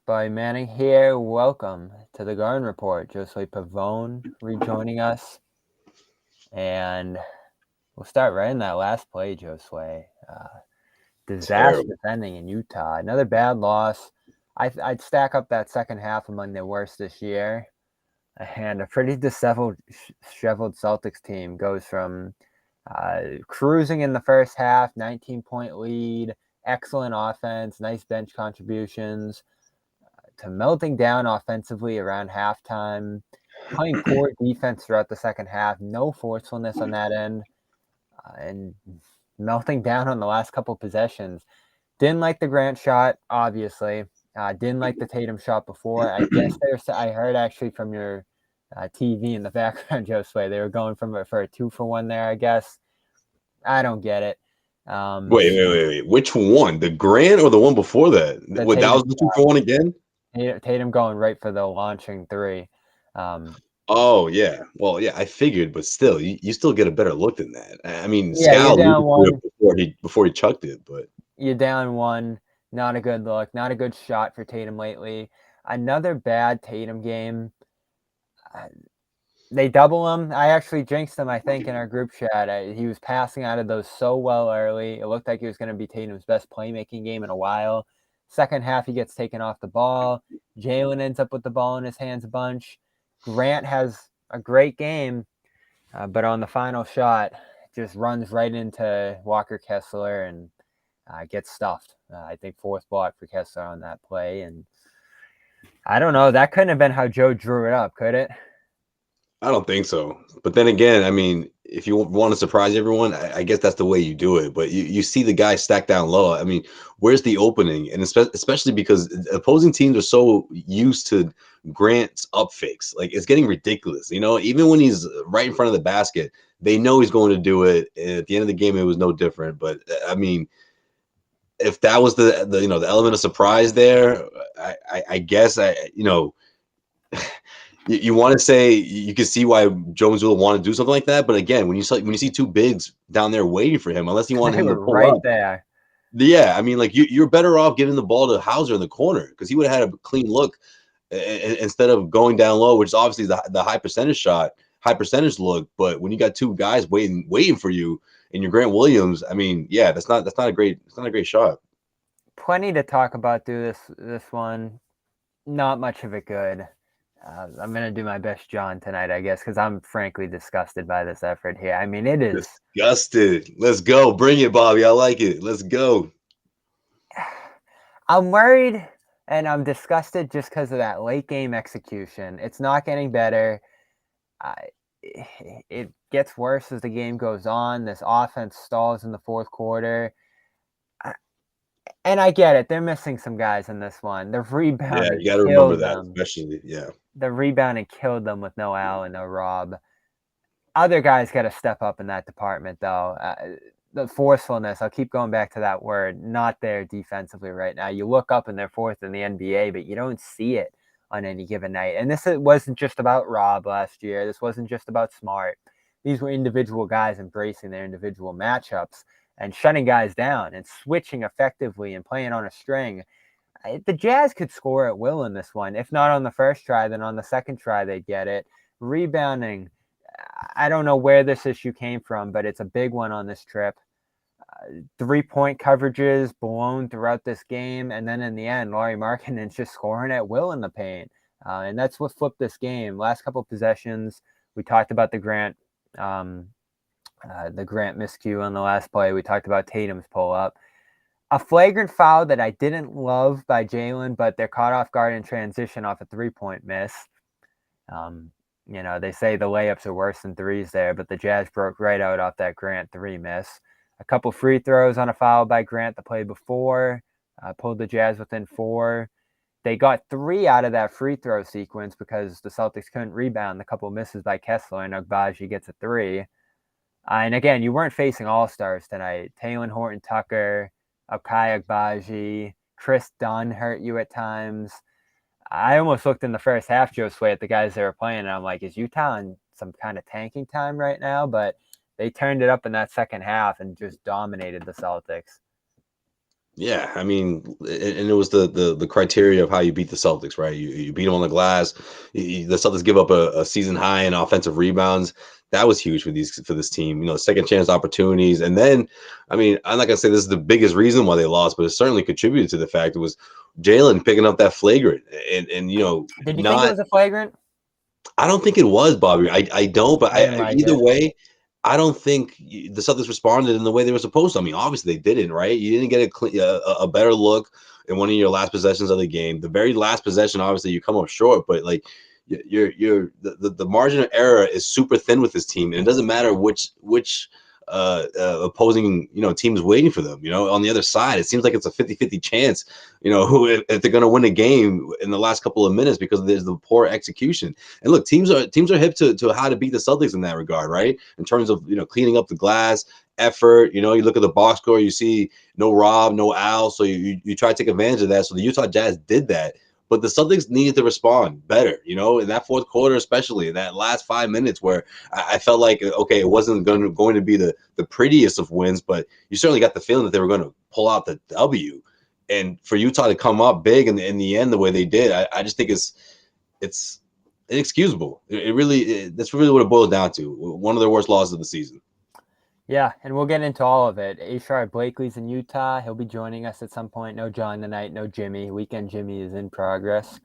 By Manning here. Welcome to the Garden Report. Josue Pavon rejoining us. And we'll start right in that last play, Josue. Disastrous ending in Utah. Another bad loss. I'd stack up that second half among the worst this year. And a pretty disheveled Celtics team goes from cruising in the first half, 19-point lead, excellent offense, nice bench contributions, to melting down offensively around halftime, playing poor defense throughout the second half, no forcefulness on that end, and melting down on the last couple possessions. Didn't like the Grant shot, obviously. Didn't like the Tatum shot before. I guess I heard actually from your TV in the background, Josue, they were going for a 2-for-1 there, I guess. I don't get it. Wait. Which one? The Grant or the one before that? That was the 2-for-1 again? Tatum going right for the launching three. Oh, yeah. Well, yeah, I figured, but still, you still get a better look than that. I mean, Yeah, you're down one. Before he chucked it, but you're down one. Not a good look. Not a good shot for Tatum lately. Another bad Tatum game. They double him. I actually jinxed him, I think, in our group chat. He was passing out of those so well early. It looked like it was going to be Tatum's best playmaking game in a while. Second half, he gets taken off the ball. Jalen ends up with the ball in his hands a bunch. Grant has a great game, but on the final shot, just runs right into Walker Kessler and gets stuffed. I think fourth block for Kessler on that play. And I don't know. That couldn't have been how Joe drew it up, could it? I don't think so. But then again, I mean, if you want to surprise everyone, I guess that's the way you do it. But you see the guy stacked down low. I mean, where's the opening? And especially because opposing teams are so used to Grant's up fakes. Like, it's getting ridiculous. Even when he's right in front of the basket, they know he's going to do it. And at the end of the game, it was no different. But, I mean, if that was the element of surprise there, I guess you want to say you can see why Jones will want to do something like that, but again, when you see two bigs down there waiting for him, unless you want him to pull right up there. Yeah, I mean, like you're better off giving the ball to Hauser in the corner because he would have had a clean look instead of going down low, which is obviously the high percentage look. But when you got two guys waiting for you and your Grant Williams, I mean, yeah, that's not a great shot. Plenty to talk about through this one. Not much of it good. I'm going to do my best John tonight, I guess, because I'm frankly disgusted by this effort here. I mean, it is disgusted. Let's go. Bring it, Bobby. I like it. Let's go. I'm worried and I'm disgusted just because of that late game execution. It's not getting better. It gets worse as the game goes on. This offense stalls in the fourth quarter. And I get it. They're missing some guys in this one. The rebounding you got to remember that, especially, The rebounding killed them with no Al and no Rob. Other guys got to step up in that department, though. The forcefulness, I'll keep going back to that word, not there defensively right now. You look up and they're fourth in the NBA, but you don't see it on any given night. And this wasn't just about Rob last year. This wasn't just about Smart. These were individual guys embracing their individual matchups and shutting guys down and switching effectively and playing on a string. The Jazz could score at will in this one. If not on the first try, then on the second try they'd get it. Rebounding, I don't know where this issue came from, but it's a big one on this trip. 3-point coverages blown throughout this game, and then in the end, Lauri Markkanen's just scoring at will in the paint. And that's what flipped this game. Last couple of possessions, we talked about the Grant miscue on the last play. We talked about Tatum's pull-up. A flagrant foul that I didn't love by Jalen, but they're caught off guard in transition off a 3-point miss. They say the layups are worse than threes there, but the Jazz broke right out off that Grant 3 miss. A couple free throws on a foul by Grant the play before, pulled the Jazz within 4. They got 3 out of that free throw sequence because the Celtics couldn't rebound. A couple misses by Kessler, and Agbaji gets a 3. And again, you weren't facing all-stars tonight. Talen Horton-Tucker, Ochai Agbaji, Chris Dunn hurt you at times. I almost looked in the first half, Josue, at the guys they were playing, and I'm like, is Utah in some kind of tanking time right now? But they turned it up in that second half and just dominated the Celtics. Yeah, I mean, and it was the criteria of how you beat the Celtics, right? You beat them on the glass. The Celtics give up a season high in offensive rebounds. That was huge for this team. Second chance opportunities, and then, I mean, I'm not gonna say this is the biggest reason why they lost, but it certainly contributed to the fact it was Jalen picking up that flagrant, and Did you think it not. was a flagrant? I don't think it was, Bobby. I don't, but I didn't like either it. way, I don't think the Celtics responded in the way they were supposed to. I mean, obviously they didn't, right? You didn't get a better look in one of your last possessions of the game. The very last possession, obviously, you come up short, but like the margin of error is super thin with this team, and it doesn't matter which opposing teams waiting for them. On the other side, it seems like it's a 50-50 chance. Who if they're going to win a game in the last couple of minutes because there's the poor execution. And look, teams are hip to how to beat the Celtics in that regard, right? In terms of cleaning up the glass, effort. You look at the box score, you see no Rob, no Al, so you try to take advantage of that. So the Utah Jazz did that. But the Celtics needed to respond better, in that fourth quarter, especially in that last 5 minutes where I felt like, okay, it wasn't going to be the prettiest of wins, but you certainly got the feeling that they were going to pull out the W. And for Utah to come up big in the end the way they did, I just think it's inexcusable. That's really what it boils down to. One of their worst losses of the season. Yeah, and we'll get into all of it. Ashar Blakely's in Utah. He'll be joining us at some point. No John tonight, no Jimmy. Weekend Jimmy is in progress.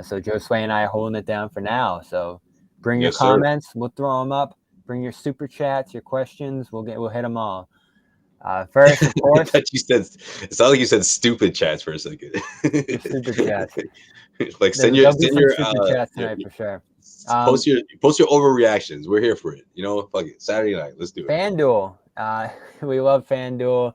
So Josue and I are holding it down for now. So bring your comments. We'll throw them up. Bring your super chats, your questions. We'll hit them all. First, of course. It sounded like you said stupid chats for a second. Super chats. Like There'll be some super chats tonight for sure. Post your overreactions. We're here for it. Fuck it. Saturday night. Let's do it. FanDuel. We love FanDuel.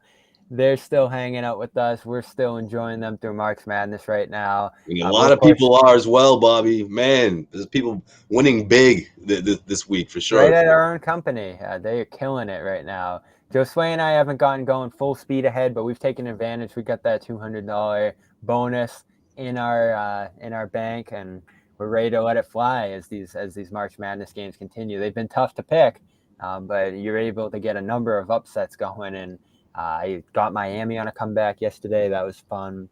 They're still hanging out with us. We're still enjoying them through March Madness right now. A lot of people are as well, Bobby. Man, there's people winning big this week for sure. Right at our own company. They are killing it right now. Josue and I haven't gotten going full speed ahead, but we've taken advantage. We got that $200 bonus in our bank, and we're ready to let it fly as these March Madness games continue. They've been tough to pick, but you're able to get a number of upsets going. And I got Miami on a comeback yesterday. That was fun.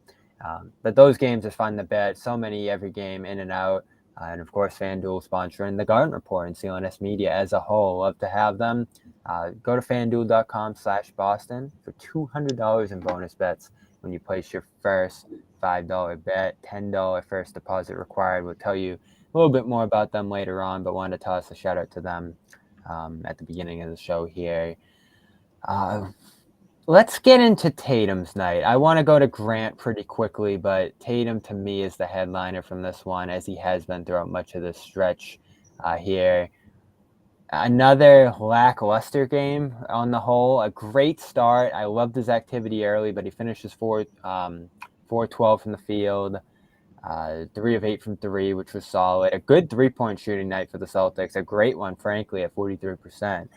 But those games are fun to bet. So many every game, in and out. And of course, FanDuel sponsoring the Garden Report and CLNS Media as a whole. Love to have them. Go to fanduel.com/Boston for $200 in bonus bets when you place your first $5 bet. $10 first deposit required. We'll tell you a little bit more about them later on, but wanted to toss a shout out to them at the beginning of the show here. Let's get into Tatum's night. I want to go to Grant pretty quickly, but Tatum to me is the headliner from this one, as he has been throughout much of this stretch here. Another lackluster game on the whole. A great start. I loved his activity early, but he finishes 4-12 from the field. 3 of 8 from 3, which was solid. A good 3-point shooting night for the Celtics. A great one, frankly, at 43%.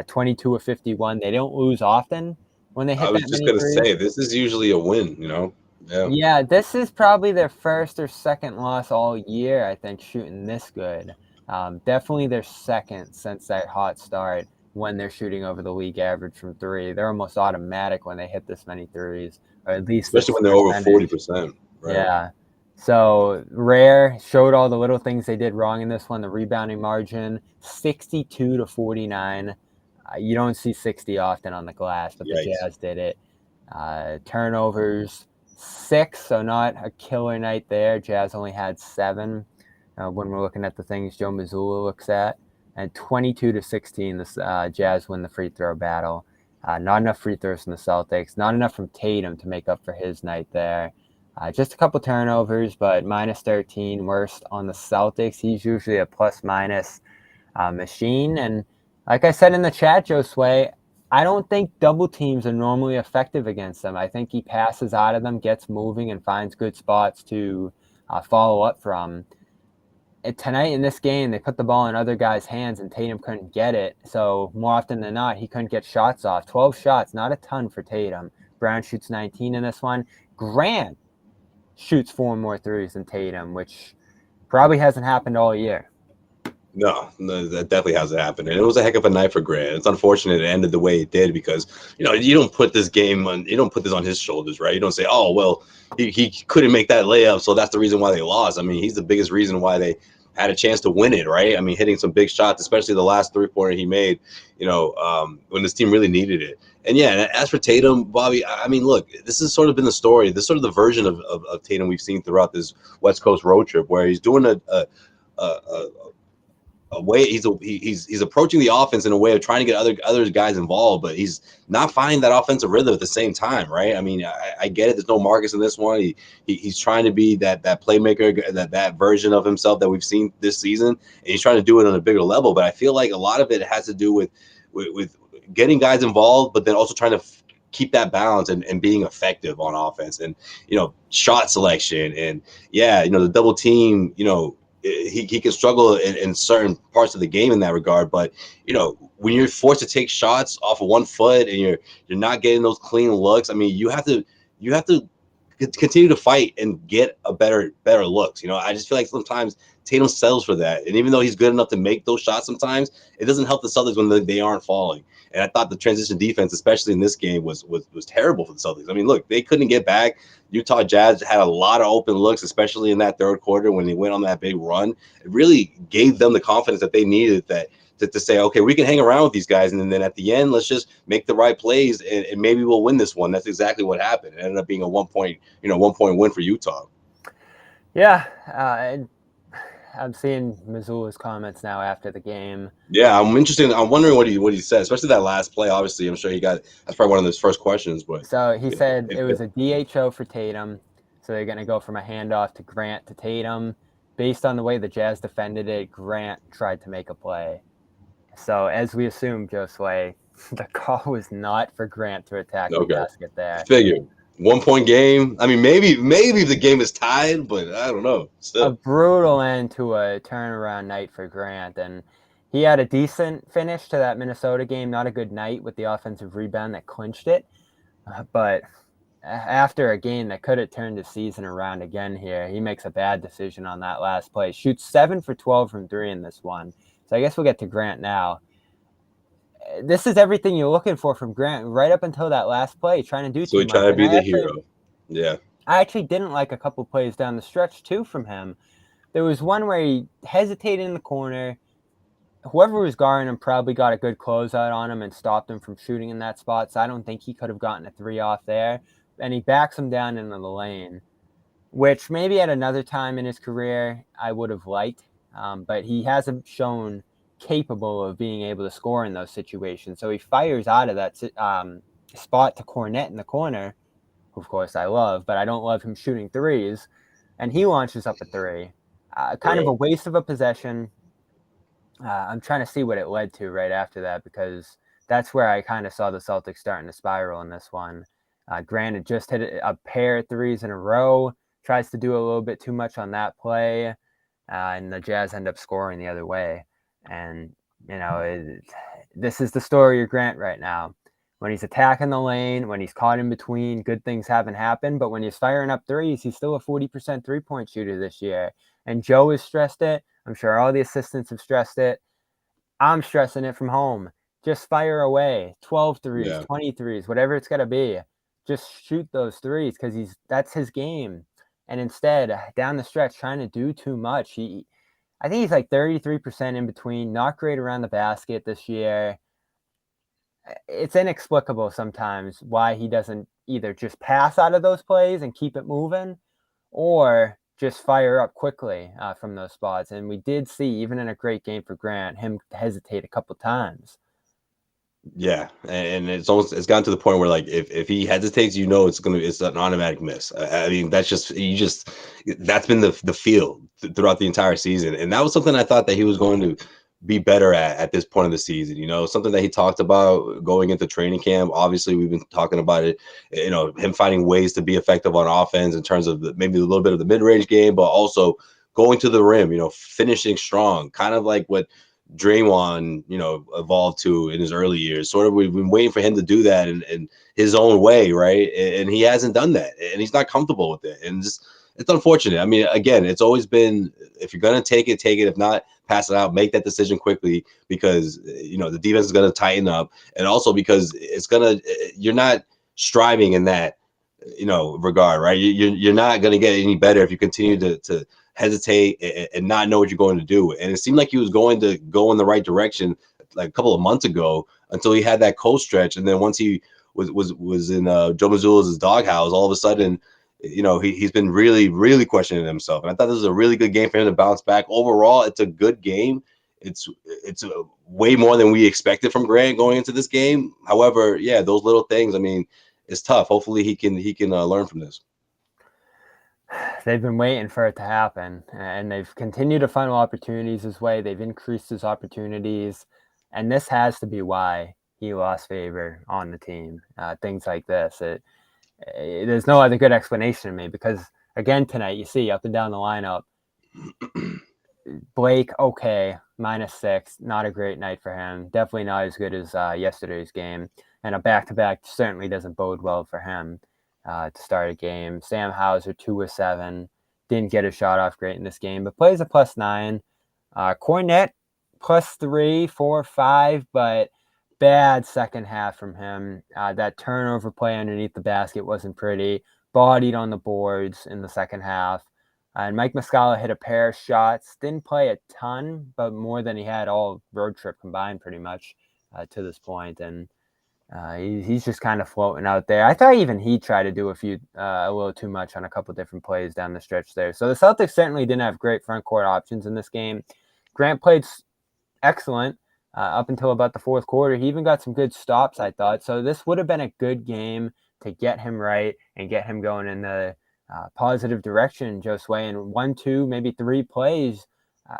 22 of 51. They don't lose often when they hit I was that just many gonna threes. say this is usually a win, Yeah, this is probably their first or second loss all year, I think, shooting this good. Definitely their second since that hot start when they're shooting over the league average from 3. They're almost automatic when they hit this many threes, or at least especially when they're over 40%. Right? Yeah. So rare, showed all the little things they did wrong in this one. The rebounding margin, 62 to 49. You don't see 60 often on the glass, but the Jazz did it. Turnovers, 6, so not a killer night there. Jazz only had 7 when we're looking at the things Joe Mazzulla looks at. And 22 to 16, the Jazz win the free throw battle. Not enough free throws from the Celtics. Not enough from Tatum to make up for his night there. Just a couple turnovers, but minus 13, worst on the Celtics. He's usually a plus-minus machine. And like I said in the chat, Josue, I don't think double teams are normally effective against them. I think he passes out of them, gets moving, and finds good spots to follow up from. And tonight in this game, they put the ball in other guys' hands, and Tatum couldn't get it. So more often than not, he couldn't get shots off. 12 shots, not a ton for Tatum. Brown shoots 19 in this one. Grant shoots 4 more threes than Tatum, which probably hasn't happened all year. No, that definitely hasn't happened. And it was a heck of a night for Grant. It's unfortunate it ended the way it did because, you don't put this on his shoulders, right? You don't say, oh, well, he couldn't make that layup, so that's the reason why they lost. I mean, he's the biggest reason why they had a chance to win it, right? I mean, hitting some big shots, especially the last three-pointer he made, when this team really needed it. And yeah, and as for Tatum, Bobby, I mean, look, this has sort of been the story. This is sort of the version of Tatum we've seen throughout this West Coast road trip where he's doing a way he's approaching the offense in a way of trying to get other guys involved, but he's not finding that offensive rhythm at the same time, right? I mean, I get it. There's no Marcus in this one. He's trying to be that playmaker, that version of himself that we've seen this season, and he's trying to do it on a bigger level. But I feel like a lot of it has to do with getting guys involved, but then also trying to keep that balance and being effective on offense, and shot selection, and the double team, he can struggle in certain parts of the game in that regard. But when you're forced to take shots off of 1 foot and you're not getting those clean looks, I mean, you have to continue to fight and get a better looks. I just feel like sometimes Tatum settles for that, and even though he's good enough to make those shots, sometimes it doesn't help the Celtics when they aren't falling. And I thought the transition defense, especially in this game, was terrible for the Celtics. I mean, look, they couldn't get back. Utah Jazz had a lot of open looks, especially in that third quarter when they went on that big run. It really gave them the confidence that they needed to say, okay, we can hang around with these guys, and then at the end, let's just make the right plays, and maybe we'll win this one. That's exactly what happened. It ended up being a 1-point win for Utah. Yeah, I'm seeing Missoula's comments now after the game. Yeah, I'm interested. I'm wondering what he said, especially that last play. Obviously, I'm sure that's probably one of his first questions. But so he said it was a DHO for Tatum, so they're going to go from a handoff to Grant to Tatum. Based on the way the Jazz defended it, Grant tried to make a play. So as we assumed, Josue, the call was not for Grant to attack the basket there. Figured. 1-point game. I mean, maybe the game is tied, but I don't know. Still. A brutal end to a turnaround night for Grant, and he had a decent finish to that Minnesota game. Not a good night with the offensive rebound that clinched it, but after a game that could have turned the season around again here, he makes a bad decision on that last play. Shoots 7 for 12 from 3 in this one. So I guess we'll get to Grant now. This is everything you're looking for from Grant right up until that last play, trying to do too much. So he tried to be the hero. Yeah. I actually didn't like a couple plays down the stretch, too, from him. There was one where he hesitated in the corner. Whoever was guarding him probably got a good closeout on him and stopped him from shooting in that spot, so I don't think he could have gotten a 3 off there. And he backs him down into the lane, which maybe at another time in his career I would have liked, but he hasn't shown capable of being able to score in those situations. So he fires out of that spot to Cornette in the corner, who of course I love, but I don't love him shooting threes, and he launches up a 3. Kind of a waste of a possession. I'm trying to see what it led to right after that, because that's where I kind of saw the Celtics starting to spiral in this one. Grant had just hit a pair of threes in a row, tries to do a little bit too much on that play, and the Jazz end up scoring the other way. And, this is the story of Grant right now. When he's attacking the lane, when he's caught in between, good things haven't happened. But when he's firing up threes, he's still a 40% three-point shooter this year. And Joe has stressed it. I'm sure all the assistants have stressed it. I'm stressing it from home. Just fire away. 12 threes, 20 threes, whatever it's got to be. Just shoot those threes, because that's his game. And instead, down the stretch, trying to do too much. I think he's like 33% in between. Not great around the basket this year. It's inexplicable sometimes why he doesn't either just pass out of those plays and keep it moving, or just fire up quickly from those spots. And we did see, even in a great game for Grant, him hesitate a couple times. Yeah, and it's gotten to the point where, like, if he hesitates, it's an automatic miss. I mean, that's been the feel throughout the entire season, and that was something I thought that he was going to be better at this point of the season. Something that he talked about going into training camp. Obviously, we've been talking about it. Him finding ways to be effective on offense in terms of maybe a little bit of the mid-range game, but also going to the rim. Finishing strong, kind of like what Draymond, evolved to in his early years. Sort of, we've been waiting for him to do that in his own way, right? And he hasn't done that, and he's not comfortable with it. And just it's unfortunate. I mean, again, it's always been, if you're gonna take it, take it. If not, pass it out. Make that decision quickly, because the defense is gonna tighten up, and also because you're not striving in that regard, right? You're not gonna get any better if you continue to hesitate and not know what you're going to do. And it seemed like he was going to go in the right direction like a couple of months ago, until he had that cold stretch, and then once he was in Joe Mazzulla's doghouse, all of a sudden, he's been really, really questioning himself. And I thought this was a really good game for him to bounce back. Overall, it's a good game. It's way more than we expected from Grant going into this game. However, yeah, those little things, I mean, it's tough. Hopefully he can learn from this. They've been waiting for it to happen, and they've continued to funnel opportunities his way. They've increased his opportunities, and this has to be why he lost favor on the team. Things like this. There's no other good explanation to me, because, again, tonight, you see up and down the lineup, Blake, okay, -6, not a great night for him. Definitely not as good as yesterday's game, and a back-to-back certainly doesn't bode well for him to start a game. Sam Hauser, 2 of 7, didn't get a shot off great in this game, but plays a +9. Cornette, +3, 4, 5, but bad second half from him. That turnover play underneath the basket wasn't pretty. Bodied on the boards in the second half. And Mike Muscala hit a pair of shots. Didn't play a ton, but more than he had all road trip combined pretty much to this point. And he's just kind of floating out there. I thought even he tried to do a little too much on a couple different plays down the stretch there. So the Celtics certainly didn't have great front court options in this game. Grant played excellent up until about the fourth quarter. He even got some good stops, I thought. So this would have been a good game to get him right and get him going in the positive direction, Josue. And 1, 2, maybe 3 plays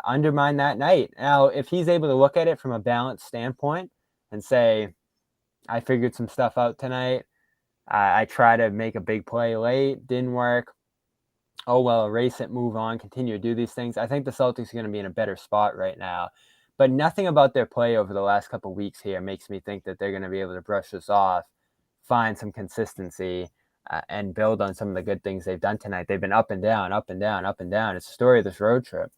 undermine that night. Now, if he's able to look at it from a balanced standpoint and say, I figured some stuff out tonight. I try to make a big play late. Didn't work. Oh, well, erase it, move on, continue to do these things. I think the Celtics are going to be in a better spot right now. But nothing about their play over the last couple of weeks here makes me think that they're going to be able to brush this off, find some consistency, and build on some of the good things they've done tonight. They've been up and down, up and down, up and down. It's the story of this road trip.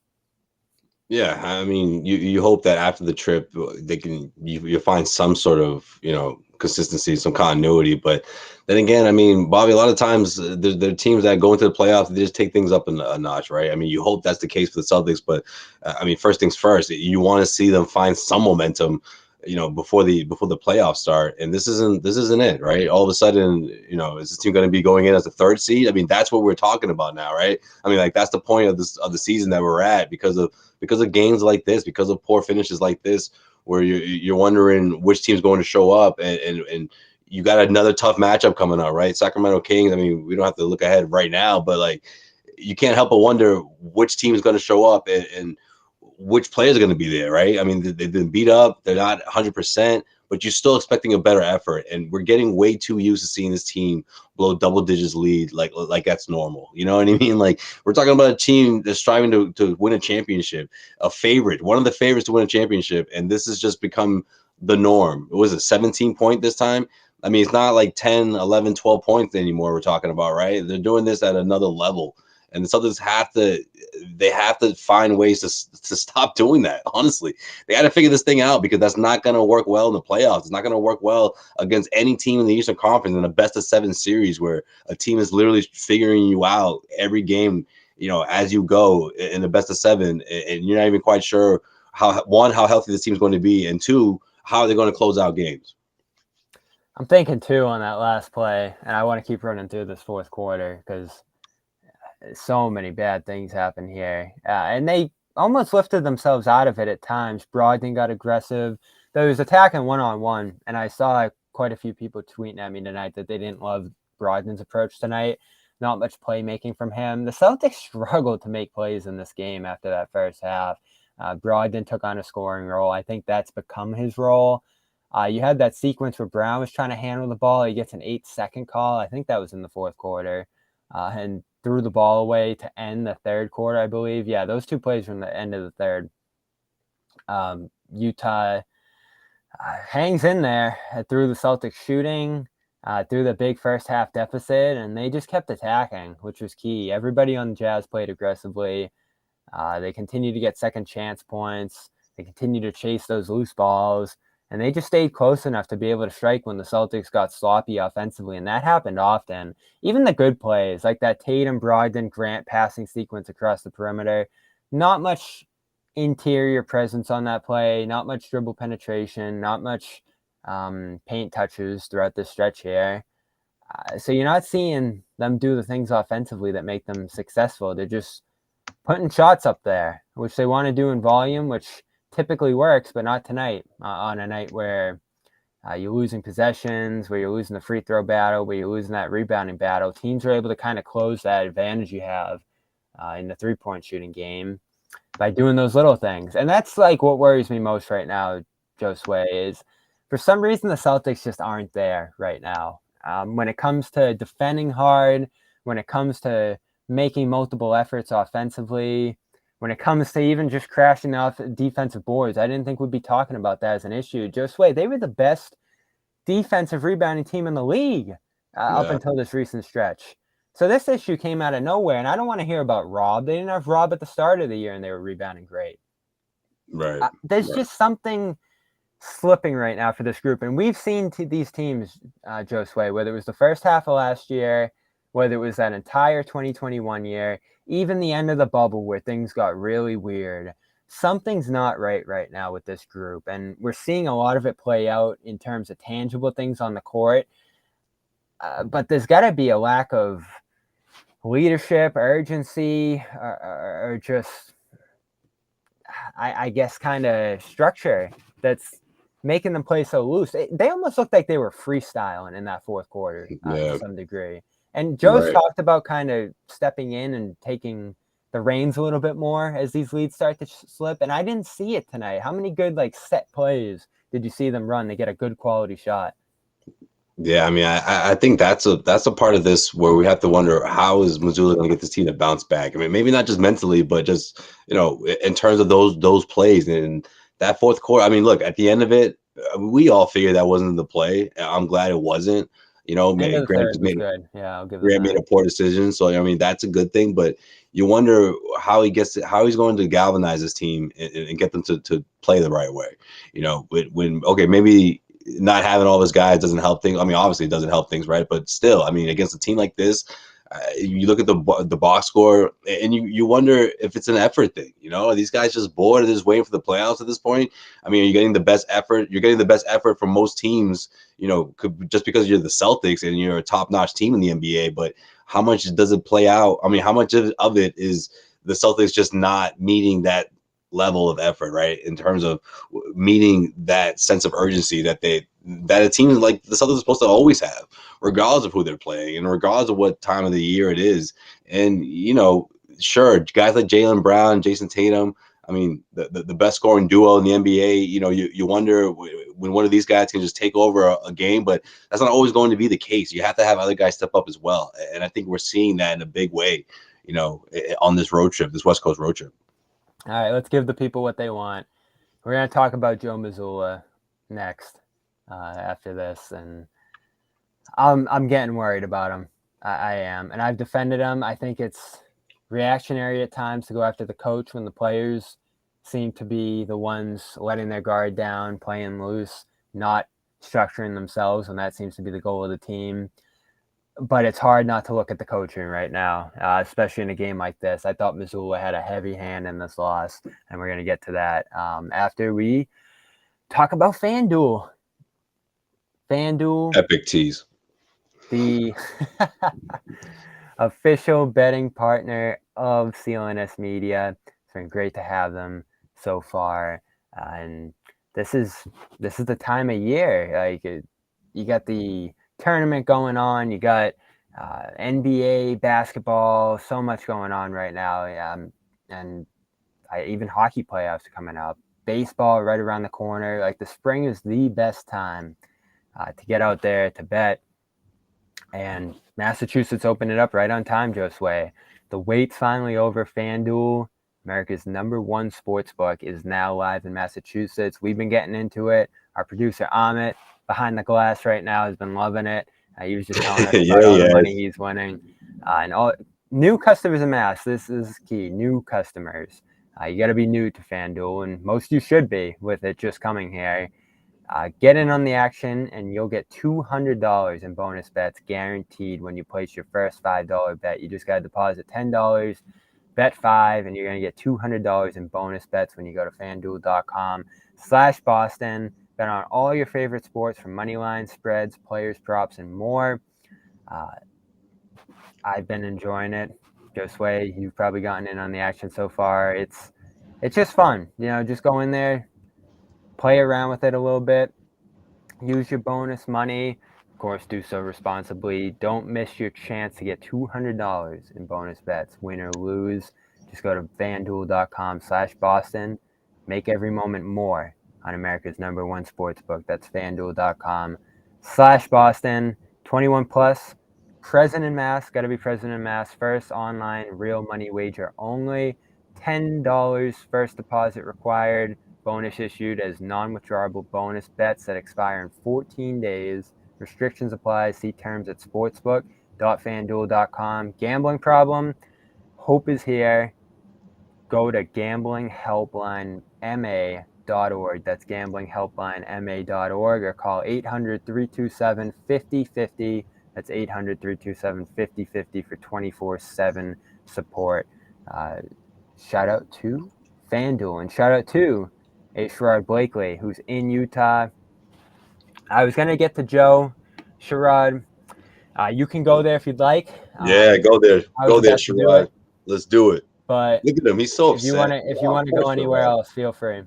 Yeah, I mean, you hope that after the trip you find some sort of consistency, some continuity. But then again, I mean, Bobby, a lot of times there are teams that go into the playoffs, they just take things up a notch, right? I mean, you hope that's the case for the Celtics, but I mean, first things first, you want to see them find some momentum, before the playoffs start. And this isn't it, right? All of a sudden, is this team going to be going in as a 3rd seed? I mean, that's what we're talking about now, right? I mean, like, that's the point of the season that we're at, because of games like this, because of poor finishes like this, where you're wondering which team's going to show up, and you got another tough matchup coming up, right? Sacramento Kings. I mean, we don't have to look ahead right now, but like, you can't help but wonder which team is going to show up, and which players are going to be there, right? I mean, they've been beat up. They're not 100%, but you're still expecting a better effort. And we're getting way too used to seeing this team blow double digits lead like that's normal. You know what I mean? Like, we're talking about a team that's striving to win a championship, one of the favorites to win a championship. And this has just become the norm. Was it 17 point this time? I mean, it's not like 10, 11, 12 points anymore we're talking about, right? They're doing this at another level. And the Celtics have to find ways to stop doing that. Honestly, they got to figure this thing out, because that's not going to work well in the playoffs. It's not going to work well against any team in the Eastern Conference in a best-of-7 series, where a team is literally figuring you out every game, as you go in the best-of-7, and you're not even quite sure how healthy this team is going to be, and 2, how they're going to close out games. I'm thinking, too, on that last play, and I want to keep running through this fourth quarter, because so many bad things happen here. And they almost lifted themselves out of it at times. Brogdon got aggressive. There was attacking one-on-one, and I saw quite a few people tweeting at me tonight that they didn't love Brogdon's approach tonight. Not much playmaking from him. The Celtics struggled to make plays in this game after that first half. Brogdon took on a scoring role. I think that's become his role. You had that sequence where Brown was trying to handle the ball. He gets an 8-second call. I think that was in the fourth quarter. And threw the ball away to end the third quarter, I believe. Yeah, those 2 plays from the end of the third. Utah hangs in there through the Celtics shooting. through the big first half deficit, and they just kept attacking, which was key. Everybody on the Jazz played aggressively. They continue to get second chance points. They continue to chase those loose balls, and they just stayed close enough to be able to strike when the Celtics got sloppy offensively, and that happened often. Even the good plays, like that Tatum, Brogdon, Grant passing sequence across the perimeter, not much interior presence on that play, not much dribble penetration, not much paint touches throughout this stretch here. So you're not seeing them do the things offensively that make them successful. They're just putting shots up there, which they want to do in volume, which typically works, but not tonight, on a night where you're losing possessions, where you're losing the free throw battle, where you're losing that rebounding battle. Teams are able to kind of close that advantage you have in the three-point shooting game by doing those little things. And that's like what worries me most right now, Josue, is for some reason the Celtics just aren't there right now. When it comes to defending hard, when it comes to making multiple efforts offensively, when it comes to even just crashing off defensive boards, I didn't think we'd be talking about that as an issue. Josue, they were the best defensive rebounding team in the league up until this recent stretch. So this issue came out of nowhere, and I don't want to hear about Rob. They didn't have Rob at the start of the year, and they were rebounding great. Right. There's just something slipping right now for this group, and we've seen these teams, Josue, whether it was the first half of last year, whether it was that entire 2021 year, even the end of the bubble where things got really weird. Something's not right now with this group, and we're seeing a lot of it play out in terms of tangible things on the court. But there's got to be a lack of leadership, urgency, or just, I guess, kind of structure that's making them play so loose. They almost looked like they were freestyling in that fourth quarter to some degree. And Joe's talked about kind of stepping in and taking the reins a little bit more as these leads start to slip. And I didn't see it tonight. How many good set plays did you see them run to get a good quality shot? Yeah, I mean, I think that's a part of this where we have to wonder, how is Missoula going to get this team to bounce back? I mean, maybe not just mentally, but just, in terms of those plays and that fourth quarter. I mean, look, at the end of it, we all figured that wasn't the play. I'm glad it wasn't. End of the Grant third just was good. Yeah, I'll give them Grant that. made a poor decision, so I mean that's a good thing. But you wonder how he's going to galvanize his team and get them to play the right way. When okay, maybe not having all his guys doesn't help things. I mean, obviously it doesn't help things, right? But still, I mean, against a team like this, you look at the box score and you wonder if it's an effort thing. Are these guys just bored? Are they just waiting for the playoffs at this point? I mean, are you getting the best effort? You're getting the best effort from most teams, just because you're the Celtics and you're a top-notch team in the NBA. But how much does it play out? I mean, how much of it is the Celtics just not meeting that level of effort, right? In terms of meeting that sense of urgency that a team like the Celtics is supposed to always have, regardless of who they're playing and regardless of what time of the year it is. And sure, guys like Jaylen Brown, Jason Tatum, I mean, the best scoring duo in the NBA. You wonder when one of these guys can just take over a game, but that's not always going to be the case. You have to have other guys step up as well, and I think we're seeing that in a big way, on this road trip, this West Coast road trip. All right, let's give the people what they want. We're going to talk about Joe Mazzulla next after this, and I'm getting worried about him. I am, and I've defended him. I think it's reactionary at times to go after the coach when the players seem to be the ones letting their guard down, playing loose, not structuring themselves when that seems to be the goal of the team. But it's hard not to look at the coaching right now, especially in a game like this. I thought Missoula had a heavy hand in this loss, and we're going to get to that after we talk about FanDuel. Epic tease. The official betting partner of CLNS Media. It's been great to have them so far, and this is the time of year. Like, you got the tournament going on, you got NBA basketball, so much going on right now, and even hockey playoffs are coming up. Baseball right around the corner. Like, the spring is the best time to get out there to bet. And Massachusetts opened it up right on time, Josue. The wait's finally over. FanDuel, America's #1 sportsbook, is now live in Massachusetts. We've been getting into it. Our producer, Amit, behind the glass right now, has been loving it. He was just telling us about all the money Yes. he's winning. And all new customers amassed. This is key. New customers. You got to be new to FanDuel, and most you should be with it just coming here. Get in on the action, and you'll get $200 in bonus bets guaranteed when you place your first $5 bet. You just got to deposit $10, bet $5, and you're going to get $200 in bonus bets when you go to FanDuel.com/Boston. Bet on all your favorite sports from money lines, spreads, players, props, and more. I've been enjoying it. Josue, you've probably gotten in on the action so far. It's just fun. Just go in there, play around with it a little bit, use your bonus money. Of course, do so responsibly. Don't miss your chance to get $200 in bonus bets, win or lose. Just go to FanDuel.com/Boston. Make every moment more on America's #1 sportsbook. That's FanDuel.com/Boston. 21 plus. Present in Mass. Got to be present in Mass. First online real money wager only. $10 first deposit required. Bonus issued as non-withdrawable bonus bets that expire in 14 days. Restrictions apply. See terms at sportsbook.fanduel.com. Gambling problem? Hope is here. Go to gamblinghelplinema.org. That's gamblinghelplinema.org, or call 800-327-5050. That's 800-327-5050 for 24/7 support. Shout out to FanDuel, and shout out to Sherrod Blakely, who's in Utah. I was going to get to Joe. Sherrod, you can go there if you'd like. Yeah, go there. Go there, Sherrod. Let's do it. But look at him. He's so upset. If you want to go anywhere else, feel free.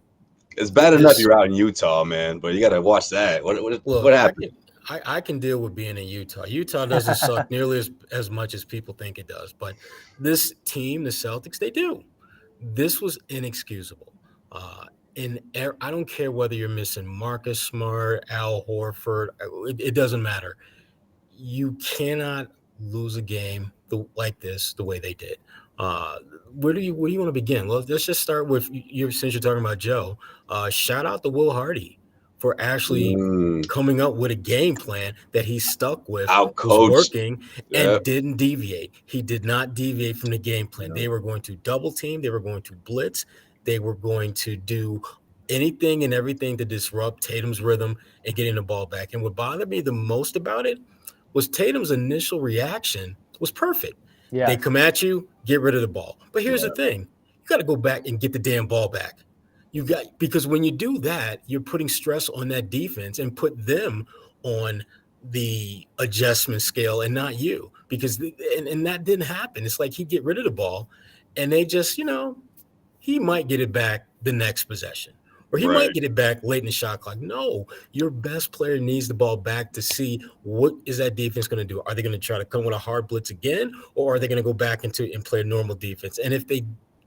It's bad enough you're out in Utah, man, but you got to watch that. What happened? I can deal with being in Utah. Utah doesn't suck nearly as much as people think it does. But this team, the Celtics, they do. This was inexcusable. I don't care whether you're missing Marcus Smart, Al Horford. It doesn't matter. You cannot lose a game like this the way they did. Where do you want to begin? Well, let's just start with you. Since you're talking about Joe, shout out to Will Hardy for actually coming up with a game plan that he stuck with, was working, and didn't deviate. He did not deviate from the game plan. They were going to double team. They were going to blitz. They were going to do anything and everything to disrupt Tatum's rhythm and getting the ball back. And what bothered me the most about it was Tatum's initial reaction was perfect. Yeah. They come at you, get rid of the ball. But here's the thing. You got to go back and get the damn ball back. Because when you do that, you're putting stress on that defense and put them on the adjustment scale and not you. Because and that didn't happen. It's like he'd get rid of the ball and they just, he might get it back the next possession. Or he might get it back late in the shot clock. No, your best player needs the ball back to see what is that defense going to do. Are they going to try to come with a hard blitz again, or are they going to go back and play normal defense? And if they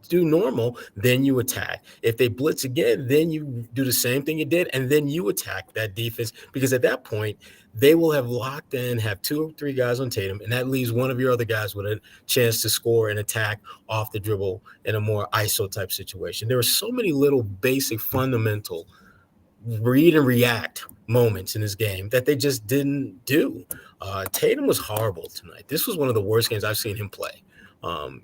do normal, then you attack. If they blitz again, then you do the same thing you did, and then you attack that defense, because at that point, they will have locked in, have 2 or 3 guys on Tatum, and that leaves one of your other guys with a chance to score and attack off the dribble in a more ISO type situation. There are so many little basic fundamental read and react moments in this game that they just didn't do. Tatum was horrible tonight. This was one of the worst games I've seen him play.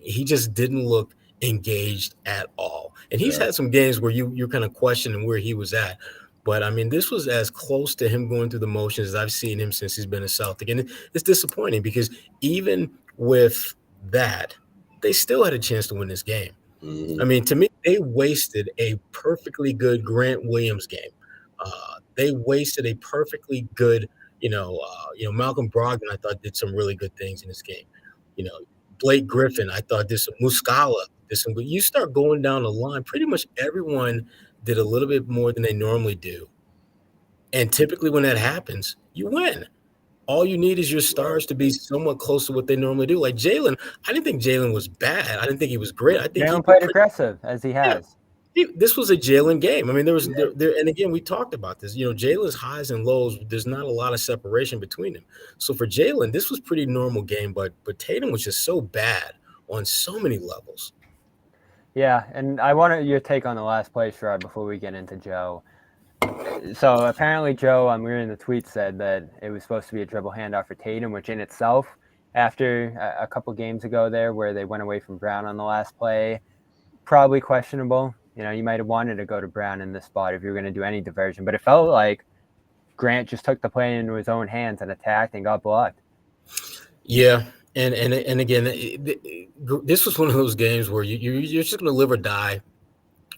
He just didn't look engaged at all. And he's had some games where you're kind of questioning where he was at. But, I mean, this was as close to him going through the motions as I've seen him since he's been a Celtic. And it's disappointing because even with that, they still had a chance to win this game. I mean, to me, they wasted a perfectly good Grant Williams game. They wasted a perfectly good, Malcolm Brogdon, I thought, did some really good things in this game. Blake Griffin, I thought, did some Muscala. But you start going down the line, pretty much everyone did a little bit more than they normally do. And typically when that happens, you win. All you need is your stars to be somewhat close to what they normally do. Like Jalen, I didn't think Jalen was bad. I didn't think he was great. I think Jalen played aggressive as he has. This was a Jalen game. I mean, there, and again, we talked about this. Jalen's highs and lows, there's not a lot of separation between them. So for Jalen, this was pretty normal game, but Tatum was just so bad on so many levels. Yeah, and I wanted your take on the last play, Sherrod, before we get into Joe. So apparently, Joe, I'm reading the tweet, said that it was supposed to be a dribble handoff for Tatum, which in itself, after a couple games ago there where they went away from Brown on the last play, probably questionable. You might have wanted to go to Brown in this spot if you were going to do any diversion, but it felt like Grant just took the play into his own hands and attacked and got blocked. Yeah, and again, this was one of those games where you're just going to live or die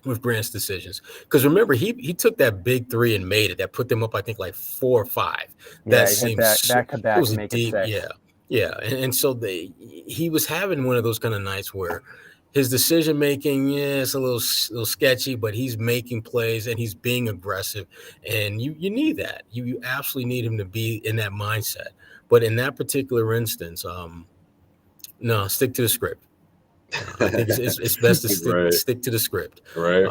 with Grant's decisions. Because remember, he took that big three and made it. That put them up, I think, like 4 or 5. Yeah, That he hit seems that back-to-back it was to a make it deep, 6. yeah. And so he was having one of those kind of nights where his decision making, it's a little sketchy, but he's making plays and he's being aggressive, and you need that. You absolutely need him to be in that mindset. But in that particular instance, no, stick to the script. I think it's best to stick to the script. Right.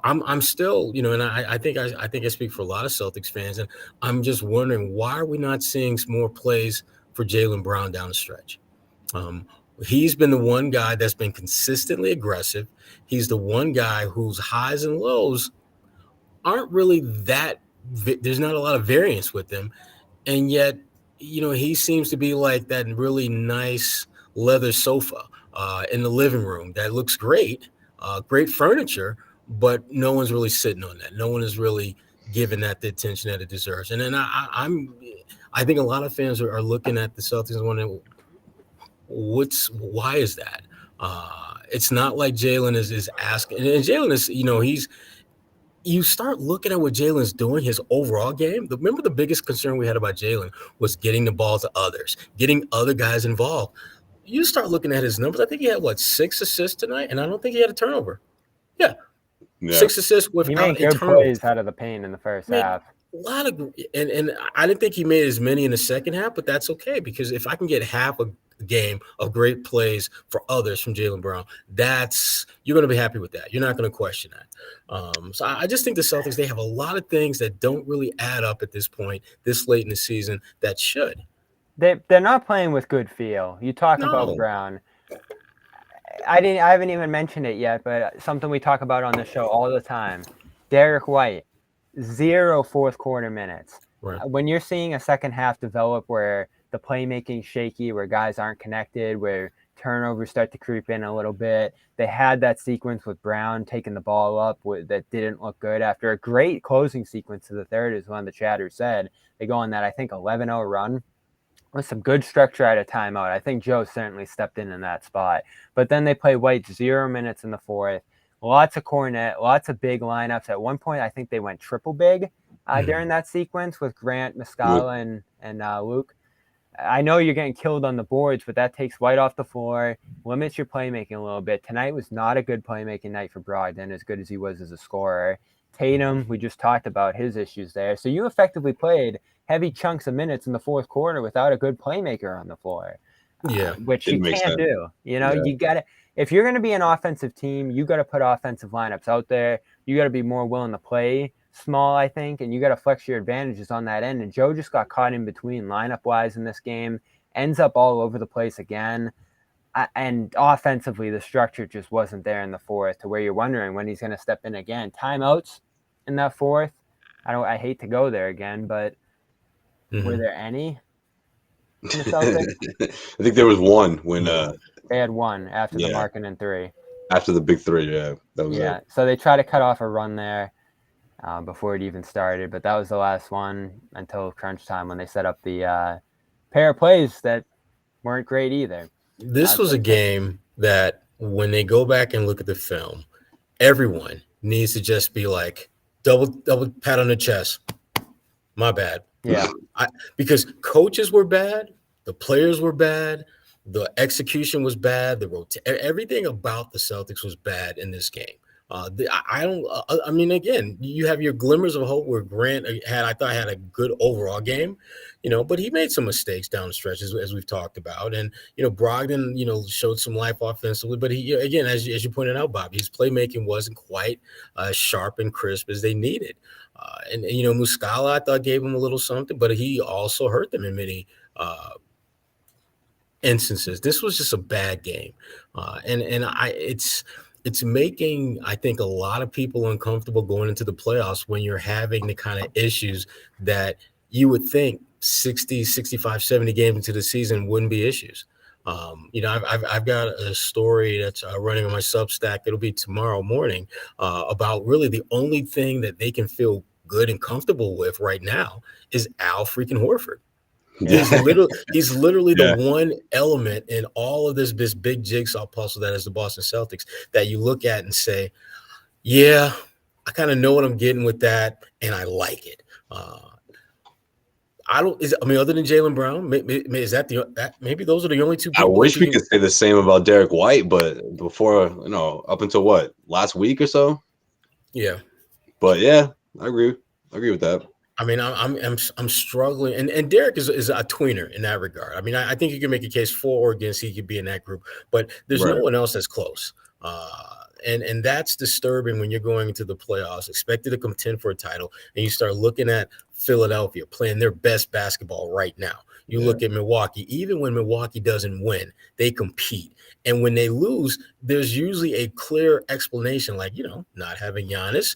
I'm still, and I think I speak for a lot of Celtics fans, and I'm just wondering, why are we not seeing some more plays for Jaylen Brown down the stretch? He's been the one guy that's been consistently aggressive. He's the one guy whose highs and lows aren't really that. There's not a lot of variance with him, and yet, he seems to be like that really nice leather sofa in the living room that looks great, great furniture, but no one's really sitting on that. No one is really giving that the attention that it deserves. And then I think a lot of fans are looking at the Celtics and wondering, why is that? It's not like Jaylen is asking, and Jaylen is, you start looking at what Jaylen's doing, his overall game. Remember, the biggest concern we had about Jaylen was getting the ball to others, getting other guys involved. You start looking at his numbers. I think he had 6 assists tonight, and I don't think he had a turnover. Yeah. 6 assists without a turnover. Plays out of the paint in the first half. A lot of, and I didn't think he made as many in the second half, but that's okay, because if I can get half a game of great plays for others from Jaylen Brown, you're going to be happy with that. You're not going to question that. So I just think the Celtics, they have a lot of things that don't really add up at this point, this late in the season, that should. They're not playing with good feel. You talk about Brown. I haven't even mentioned it yet, but something we talk about on the show all the time. Derek White, 0 fourth quarter minutes. Right. When you're seeing a second half develop where the playmaking shaky, where guys aren't connected, where turnovers start to creep in a little bit. They had that sequence with Brown taking the ball up that didn't look good after a great closing sequence to the third, as one of the chatters said. They go on that, I think, 11-0 run with some good structure at a timeout. I think Joe certainly stepped in that spot. But then they play White 0 minutes in the fourth. Lots of Cornet, lots of big lineups. At one point, I think they went triple big during that sequence with Grant, Muscala, and Luke. I know you're getting killed on the boards, but that takes White off the floor, limits your playmaking a little bit. Tonight was not a good playmaking night for Brogdon, as good as he was as a scorer. Tatum, we just talked about his issues there. So you effectively played heavy chunks of minutes in the fourth quarter without a good playmaker on the floor. Which you can't do. You got to, if you're going to be an offensive team, you got to put offensive lineups out there. You got to be more willing to play small, I think, and you got to flex your advantages on that end. And Joe just got caught in between lineup-wise in this game, ends up all over the place again. And offensively, the structure just wasn't there in the fourth, to where you're wondering when he's going to step in again. Timeouts in that fourth, I hate to go there again, but were there any in the Celtics? I think there was one when they had one after the Markkanen 3. After the big 3, that was it. So they try to cut off a run there before it even started, but that was the last one until crunch time, when they set up the pair of plays that weren't great either. This was a game that, when they go back and look at the film, everyone needs to just be like, double pat on the chest. My bad. Yeah. Because coaches were bad, the players were bad, the execution was bad, everything about the Celtics was bad in this game. Again, you have your glimmers of hope where Grant had a good overall game, but he made some mistakes down the stretch, as we've talked about. And, Brogdon, showed some life offensively, but he, again, as you pointed out, Bob, his playmaking wasn't quite sharp and crisp as they needed. And Muscala, I thought, gave him a little something, but he also hurt them in many instances. This was just a bad game. It's it's making, I think, a lot of people uncomfortable going into the playoffs when you're having the kind of issues that you would think 60, 65, 70 games into the season wouldn't be issues. I've got a story that's running on my Substack. It'll be tomorrow morning about really the only thing that they can feel good and comfortable with right now is Al freaking Horford. He's literally Yeah. the one element in all of this big jigsaw puzzle that is the Boston Celtics that you look at and say, yeah, I kind of know what I'm getting with that, and I like it. Other than Jaylen Brown, is that maybe those are the only two people? I wish we could say the same about Derek White, but before, up until what, last week or so? Yeah. But yeah, I agree with that. I mean, I'm struggling, and Derek is a tweener in that regard. I mean, I think you can make a case for or against he could be in that group, but there's no one else that's close. And that's disturbing when you're going into the playoffs, expected to contend for a title, and you start looking at Philadelphia playing their best basketball right now. You look at Milwaukee, even when Milwaukee doesn't win, they compete. And when they lose, there's usually a clear explanation, like, not having Giannis,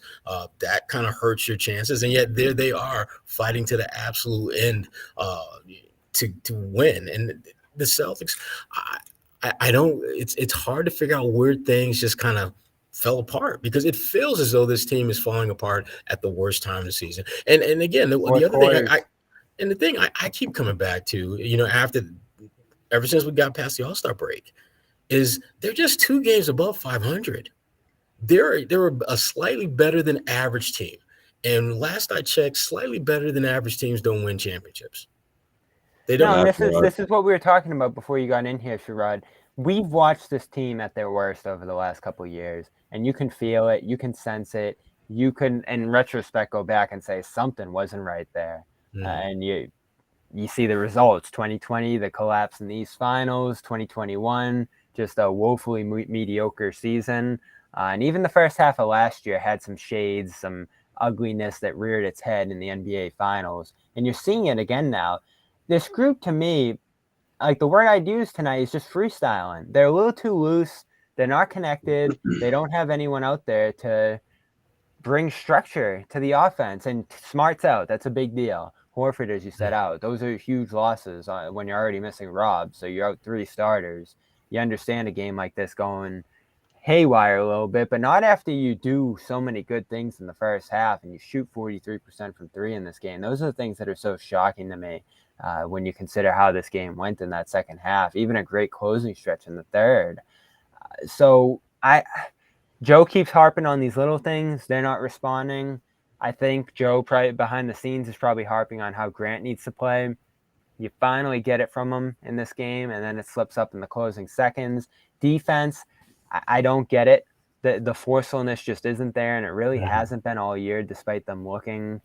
that kind of hurts your chances. And yet there they are fighting to the absolute end to win. And the Celtics, I don't, it's hard to figure out where things just kind of fell apart, because it feels as though this team is falling apart at the worst time of the season. And again, the other thing I keep coming back to, ever since we got past the All-Star break, is they're just 2 games above 500. They're a slightly better than average team. And last I checked, slightly better than average teams don't win championships. They don't. No, this is what we were talking about before you got in here, Sherrod. We've watched this team at their worst over the last couple of years, and you can feel it, you can sense it, you can, in retrospect, go back and say something wasn't right there. And you see the results. 2020, the collapse in the East Finals. 2021, just a woefully mediocre season. And even the first half of last year had some shades, some ugliness that reared its head in the NBA Finals. And you're seeing it again now. This group, to me, like the word I'd use tonight is just freestyling. They're a little too loose. They're not connected. They don't have anyone out there to bring structure to the offense. And Smart's out. That's a big deal. Horford, as you said, out. Those are huge losses when you're already missing Rob. So you're out 3 starters. You understand a game like this going haywire a little bit, but not after you do so many good things in the first half and you shoot 43% from 3 in this game. Those are the things that are so shocking to me when you consider how this game went in that second half, even a great closing stretch in the third. Joe keeps harping on these little things. They're not responding. I think Joe probably behind the scenes is probably harping on how Grant needs to play. You finally get it from him in this game, and then it slips up in the closing seconds. Defense, I don't get it. The forcefulness just isn't there, and it really hasn't been all year, despite them looking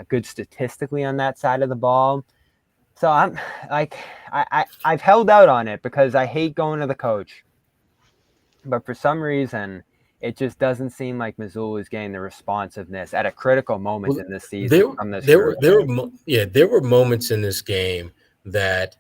good statistically on that side of the ball. So I'm like, I've held out on it because I hate going to the coach. But for some reason, it just doesn't seem like Missoula is getting the responsiveness at a critical moment in this season from this group. There were moments in this game that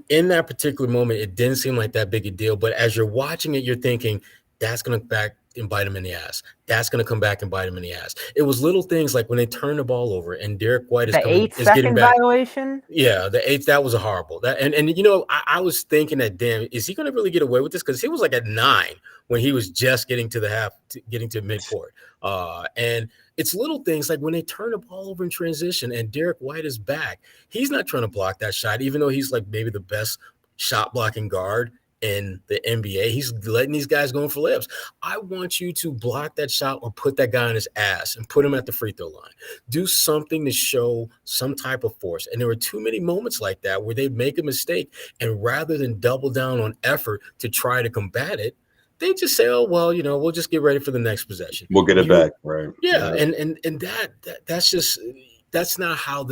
in that particular moment, it didn't seem like that big a deal. But as you're watching it, you're thinking, that's going to back and bite him in the ass. That's going to come back and bite him in the ass. It was little things like when they turn the ball over and Derek White is getting back. Violation? Yeah, the 8th, that was a horrible. I was thinking that, damn, is he going to really get away with this? Because he was like at 9 when he was just getting to the half, getting to midcourt. And it's little things like when they turn the ball over in transition and Derek White is back, he's not trying to block that shot, even though he's like maybe the best shot blocking guard in the NBA. He's letting these guys go for layups. I want you to block that shot or put that guy on his ass and put him at the free throw line. Do something to show some type of force. And there were too many moments like that where they make a mistake, and rather than double down on effort to try to combat it, they just say, oh, well, we'll just get ready for the next possession. We'll get it back, right? Yeah, and that's not how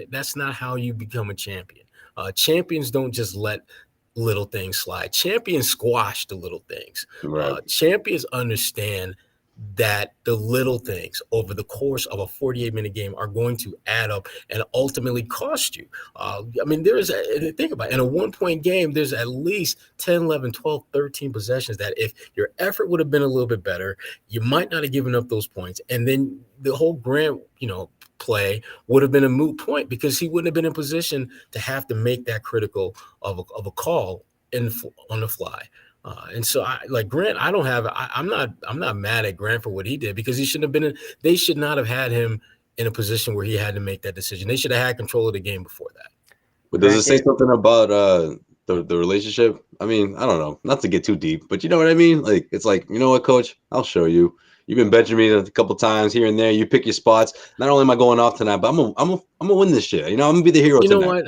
that's not how you become a champion. Champions don't just let little things slide. Champions squash the little things. Right. Champions understand that the little things over the course of a 48-minute game are going to add up and ultimately cost you. I mean, think about it. In a 1-point game, there's at least 10, 11, 12, 13 possessions that if your effort would have been a little bit better, you might not have given up those points. And then the whole Grant, play would have been a moot point because he wouldn't have been in position to have to make that critical of a call on the fly. And so Grant, I'm not mad at Grant for what he did because he shouldn't have been they should not have had him in a position where he had to make that decision. They should have had control of the game before that. But does it say something about the relationship? I mean, I don't know, not to get too deep, but you know what I mean? Like, it's like, you know what, coach, I'll show you. You've been benching me a couple times here and there. You pick your spots. Not only am I going off tonight, but I'm gonna win this shit. I'm gonna be the hero tonight. You know what?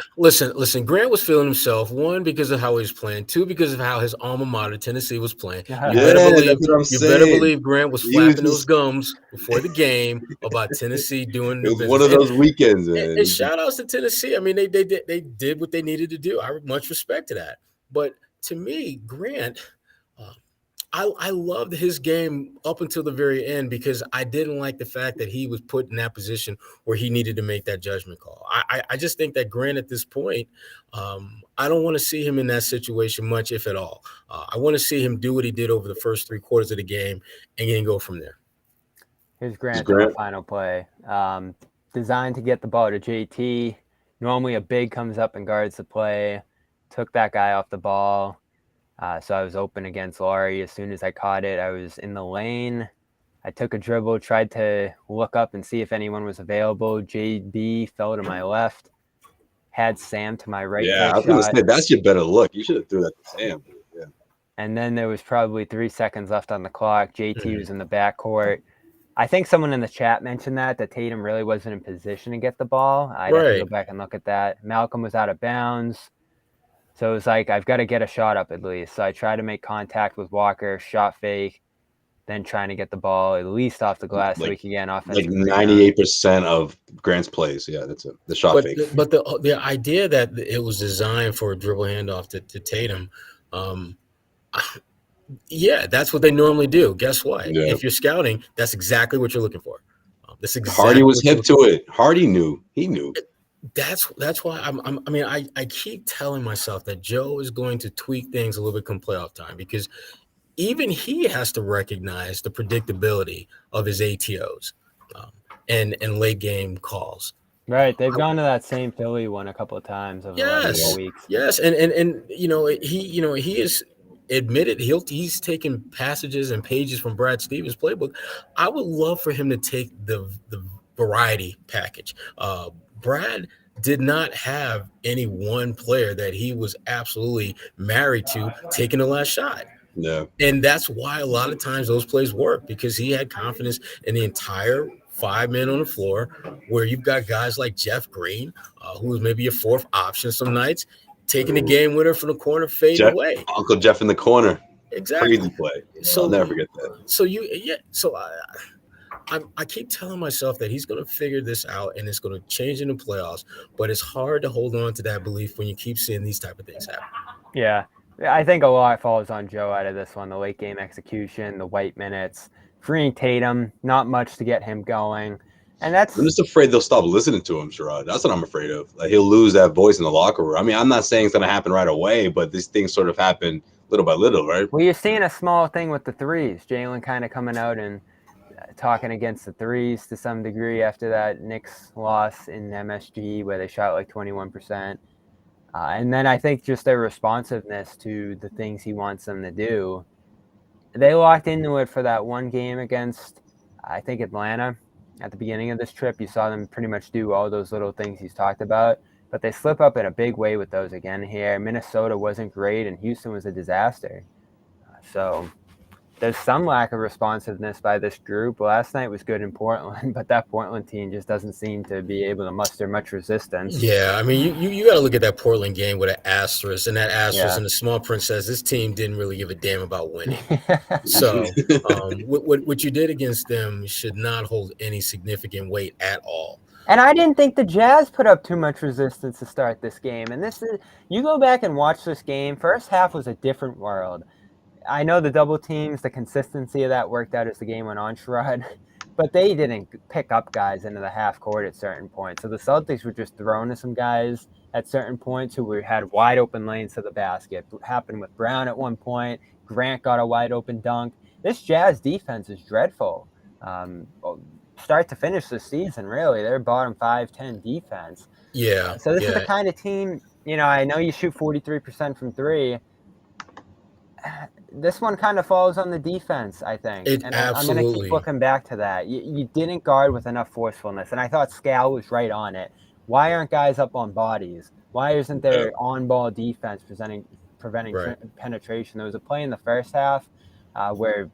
Listen. Grant was feeling himself. 1, because of how he was playing. 2, because of how his alma mater, Tennessee, was playing. You better believe Grant was flapping those gums before the game about Tennessee doing the business. One of those weekends, man. And shout outs to Tennessee. I mean, they did what they needed to do. I much respect to that. But to me, Grant. I loved his game up until the very end because I didn't like the fact that he was put in that position where he needed to make that judgment call. I just think that Grant at this point, I don't want to see him in that situation much, if at all. I want to see him do what he did over the first 3 quarters of the game and then go from there. Here's Grant on the final play. Designed to get the ball to JT. Normally a big comes up and guards the play. Took that guy off the ball. So I was open against Laurie. As soon as I caught it, I was in the lane. I took a dribble, tried to look up and see if anyone was available. JB fell to my left. Had Sam to my right. Yeah, I was going to say, that's your better look. You should have threw that to Sam. Yeah. And then there was probably 3 seconds left on the clock. JT was in the backcourt. I think someone in the chat mentioned that Tatum really wasn't in position to get the ball. I'd have to go back and look at that. Malcolm was out of bounds. So it was like, I've got to get a shot up at least. So I tried to make contact with Walker, shot fake, then trying to get the ball at least off the glass so we can get an offensive. Like 98% of Grant's plays. Yeah, that's it. The shot fake. But the idea that it was designed for a dribble handoff to Tatum, yeah, that's what they normally do. Guess what? Yeah. If you're scouting, that's exactly what you're looking for. Hardy was hip to it. Hardy knew. He knew. That's why I keep telling myself that Joe is going to tweak things a little bit come playoff time because even he has to recognize the predictability of his ATOs and late game calls. Right, they've gone to that same Philly one a couple of times over the last couple weeks. Yes, and he is admitted he's taken passages and pages from Brad Stevens' playbook. I would love for him to take the variety package. Brad did not have any one player that he was absolutely married to taking the last shot. No. And that's why a lot of times those plays work because he had confidence in the entire 5 men on the floor where you've got guys like Jeff Green, who was maybe your 4th option some nights, taking the game winner from the corner, fading away. Uncle Jeff in the corner. Exactly. Crazy play. I'll never forget that. So I keep telling myself that he's going to figure this out and it's going to change in the playoffs, but it's hard to hold on to that belief when you keep seeing these type of things happen. Yeah, I think a lot falls on Joe out of this one, the late game execution, the white minutes, freeing Tatum, not much to get him going. And I'm just afraid they'll stop listening to him, Sherrod. That's what I'm afraid of. Like, he'll lose that voice in the locker room. I mean, I'm not saying it's going to happen right away, but these things sort of happen little by little, right? Well, you're seeing a small thing with the threes. Jalen kind of coming out and talking against the threes to some degree after that Knicks loss in MSG where they shot like 21%. And then I think just their responsiveness to the things he wants them to do. They locked into it for that one game against, I think, Atlanta. At the beginning of this trip, you saw them pretty much do all those little things he's talked about. But they slip up in a big way with those again here. Minnesota wasn't great, and Houston was a disaster. So there's some lack of responsiveness by this group. Last night was good in Portland, but that Portland team just doesn't seem to be able to muster much resistance. Yeah, I mean, you got to look at that Portland game with an asterisk, and that asterisk in the small print says this team didn't really give a damn about winning. So what you did against them should not hold any significant weight at all. And I didn't think the Jazz put up too much resistance to start this game. And you go back and watch this game, first half was a different world. I know the double teams, the consistency of that worked out as the game went on, Sherrod, but they didn't pick up guys into the half court at certain points. So the Celtics were just throwing to some guys at certain points who had wide open lanes to the basket. It happened with Brown at one point. Grant got a wide open dunk. This Jazz defense is dreadful. Start to finish this season, really. They're bottom 5-10 defense. Yeah. So this is the kind of team, I know you shoot 43% from three. This one kind of falls on the defense, I think. I'm going to keep looking back to that. You didn't guard with enough forcefulness, and I thought Scal was right on it. Why aren't guys up on bodies? Why isn't there on-ball defense preventing penetration? There was a play in the first half where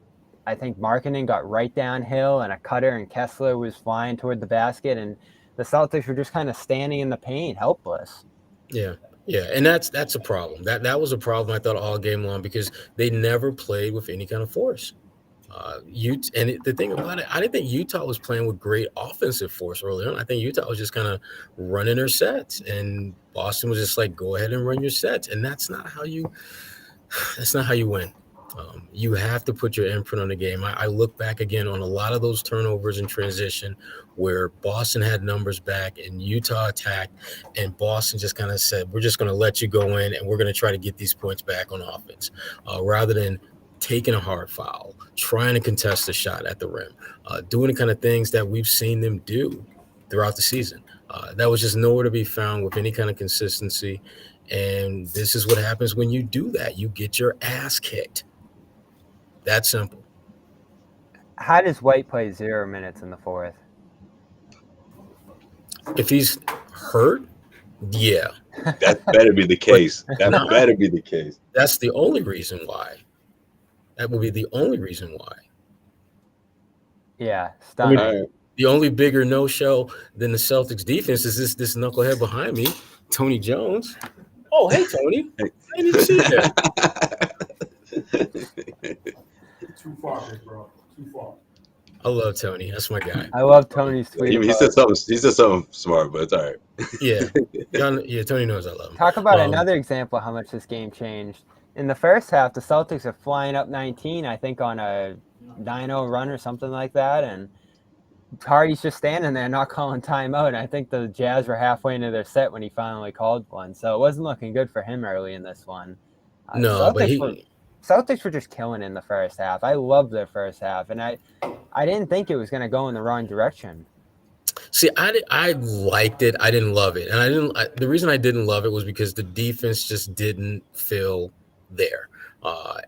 I think Markkanen got right downhill, and a cutter and Kessler was flying toward the basket, and the Celtics were just kind of standing in the paint, helpless. Yeah. Yeah, and that's a problem. That was a problem, I thought, all game long, because they never played with any kind of force. The thing about it, I didn't think Utah was playing with great offensive force early on. I think Utah was just kind of running their sets, and Boston was just like, go ahead and run your sets. And that's not how you win. You have to put your imprint on the game. I look back again on a lot of those turnovers in transition where Boston had numbers back and Utah attacked, and Boston just kind of said, we're just going to let you go in and we're going to try to get these points back on offense, rather than taking a hard foul, trying to contest a shot at the rim, doing the kind of things that we've seen them do throughout the season. That was just nowhere to be found with any kind of consistency. And this is what happens when you do that. You get your ass kicked. That simple. How does White play 0 minutes in the fourth? If he's hurt, yeah. That better be the case. That better be the case. That's the only reason why. That will be the only reason why. Yeah, stunning. The only bigger no-show than the Celtics defense is this knucklehead behind me, Tony Jones. Oh, hey, Tony. I didn't even see that. Too far, big bro. Too far. I love Tony. That's my guy. I love Tony's tweet. He said something smart, but it's all right. Yeah. Tony knows I love him. Talk about another example of how much this game changed. In the first half, the Celtics are flying up 19, I think, on a 9-0 run or something like that, and Hardy's just standing there not calling timeout. And I think the Jazz were halfway into their set when he finally called one, so it wasn't looking good for him early in this one. Celtics were just killing in the first half. I loved their first half, and I didn't think it was going to go in the wrong direction. See, I liked it. I didn't love it, and the reason I didn't love it was because the defense just didn't feel there.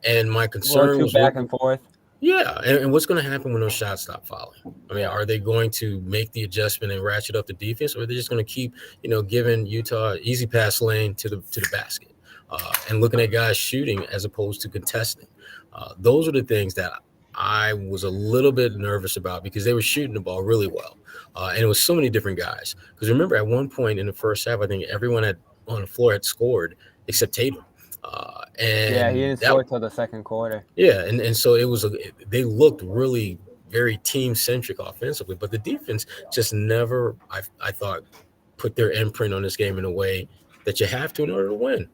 And my concern was back and forth. Yeah, and what's going to happen when those shots stop falling? I mean, are they going to make the adjustment and ratchet up the defense, or are they just going to keep, giving Utah easy pass lane to the basket? And looking at guys shooting as opposed to contesting. Those are the things that I was a little bit nervous about, because they were shooting the ball really well. And it was so many different guys. Because remember, at one point in the first half, I think everyone on the floor had scored except Tatum. He didn't score until the second quarter. Yeah, and so they looked really very team-centric offensively. But the defense just never, I thought, put their imprint on this game in a way that you have to in order to win.